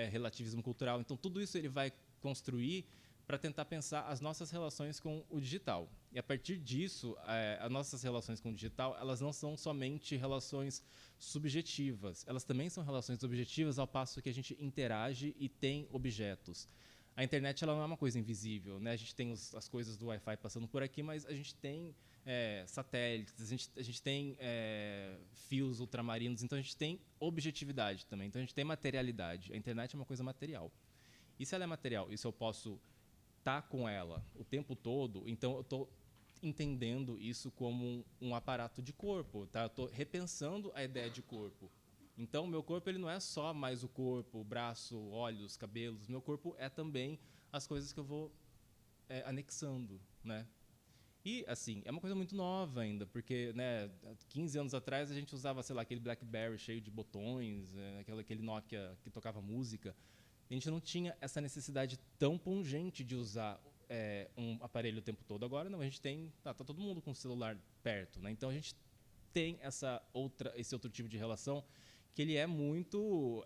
relativismo cultural. Então, tudo isso ele vai construir para tentar pensar as nossas relações com o digital. E, a partir disso, as nossas relações com o digital, elas não são somente relações subjetivas, elas também são relações objetivas, ao passo que a gente interage e tem objetos. A internet ela não é uma coisa invisível, né? A gente tem as coisas do Wi-Fi passando por aqui, mas a gente tem satélites, a gente tem fios ultramarinos, então a gente tem objetividade também, então a gente tem materialidade. A internet é uma coisa material. E se ela é material, e se eu posso estar com ela o tempo todo, então eu estou entendendo isso como um aparato de corpo, tá? Eu estou repensando a ideia de corpo. Então, meu corpo ele não é só mais o corpo, o braço, olhos, cabelos. Meu corpo é também as coisas que eu vou anexando, né? E, assim, é uma coisa muito nova ainda, porque, né, 15 anos atrás a gente usava, sei lá, aquele BlackBerry cheio de botões, aquele Nokia que tocava música. A gente não tinha essa necessidade tão pungente de usar um aparelho o tempo todo. Agora, não, a gente tem... Tá todo mundo com o celular perto, né? Então, a gente tem esse outro tipo de relação que ele é muito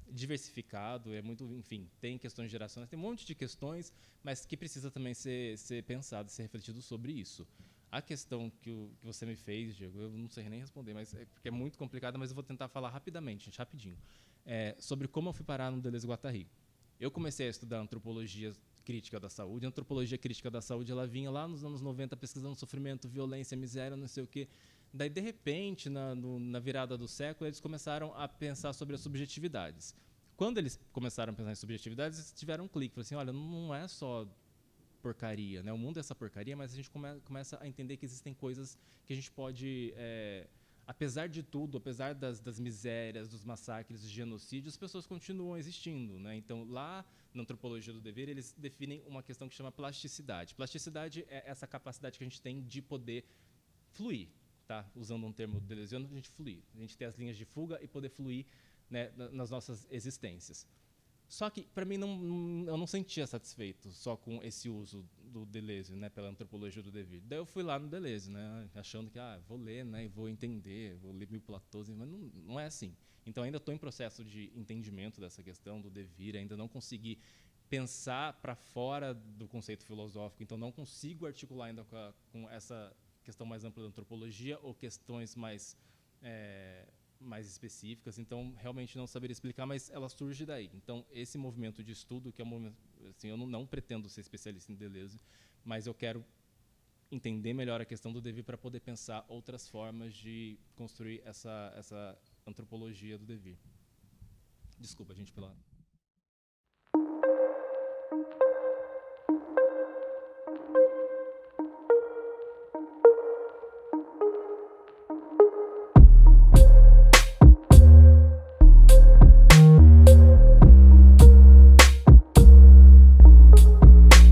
diversificado, é muito, enfim, tem questões geracionais, tem um monte de questões, mas que precisa também ser pensado, ser refletido sobre isso. A questão que você me fez, Diego, eu não sei nem responder, mas porque é muito complicada, mas eu vou tentar falar rapidamente, gente, rapidinho, sobre como eu fui parar no Deleuze-Guattari. Eu comecei a estudar antropologia crítica da saúde. A antropologia crítica da saúde ela vinha lá nos anos 90 pesquisando sofrimento, violência, miséria, não sei o quê. Daí, de repente, na virada do século, eles começaram a pensar sobre as subjetividades. Quando eles começaram a pensar em subjetividades, eles tiveram um clique. Falaram assim, olha, não é só porcaria, né? O mundo é essa porcaria, mas a gente começa a entender que existem coisas que a gente pode... apesar de tudo, apesar das misérias, dos massacres, dos genocídios, as pessoas continuam existindo, né? Então, lá na antropologia do dever, eles definem uma questão que chama plasticidade. Plasticidade é essa capacidade que a gente tem de poder fluir. Tá? Usando um termo deleuziano, a gente fluir. A gente ter as linhas de fuga e poder fluir, né, nas nossas existências. Só que, para mim, eu não sentia satisfeito só com esse uso do Deleuze, né, pela antropologia do dever. Daí eu fui lá no Deleuze, né, achando que vou ler, né, e vou entender, vou ler 1000 Platôs, mas não é assim. Então, ainda estou em processo de entendimento dessa questão do devir, ainda não consegui pensar para fora do conceito filosófico, então não consigo articular ainda com essa questão mais ampla da antropologia ou questões mais específicas, então realmente não saberia explicar, mas ela surge daí. Então esse movimento de estudo, que é um movimento, assim, eu não pretendo ser especialista em Deleuze, mas eu quero entender melhor a questão do dever para poder pensar outras formas de construir essa antropologia do dever. Desculpa, gente, pela...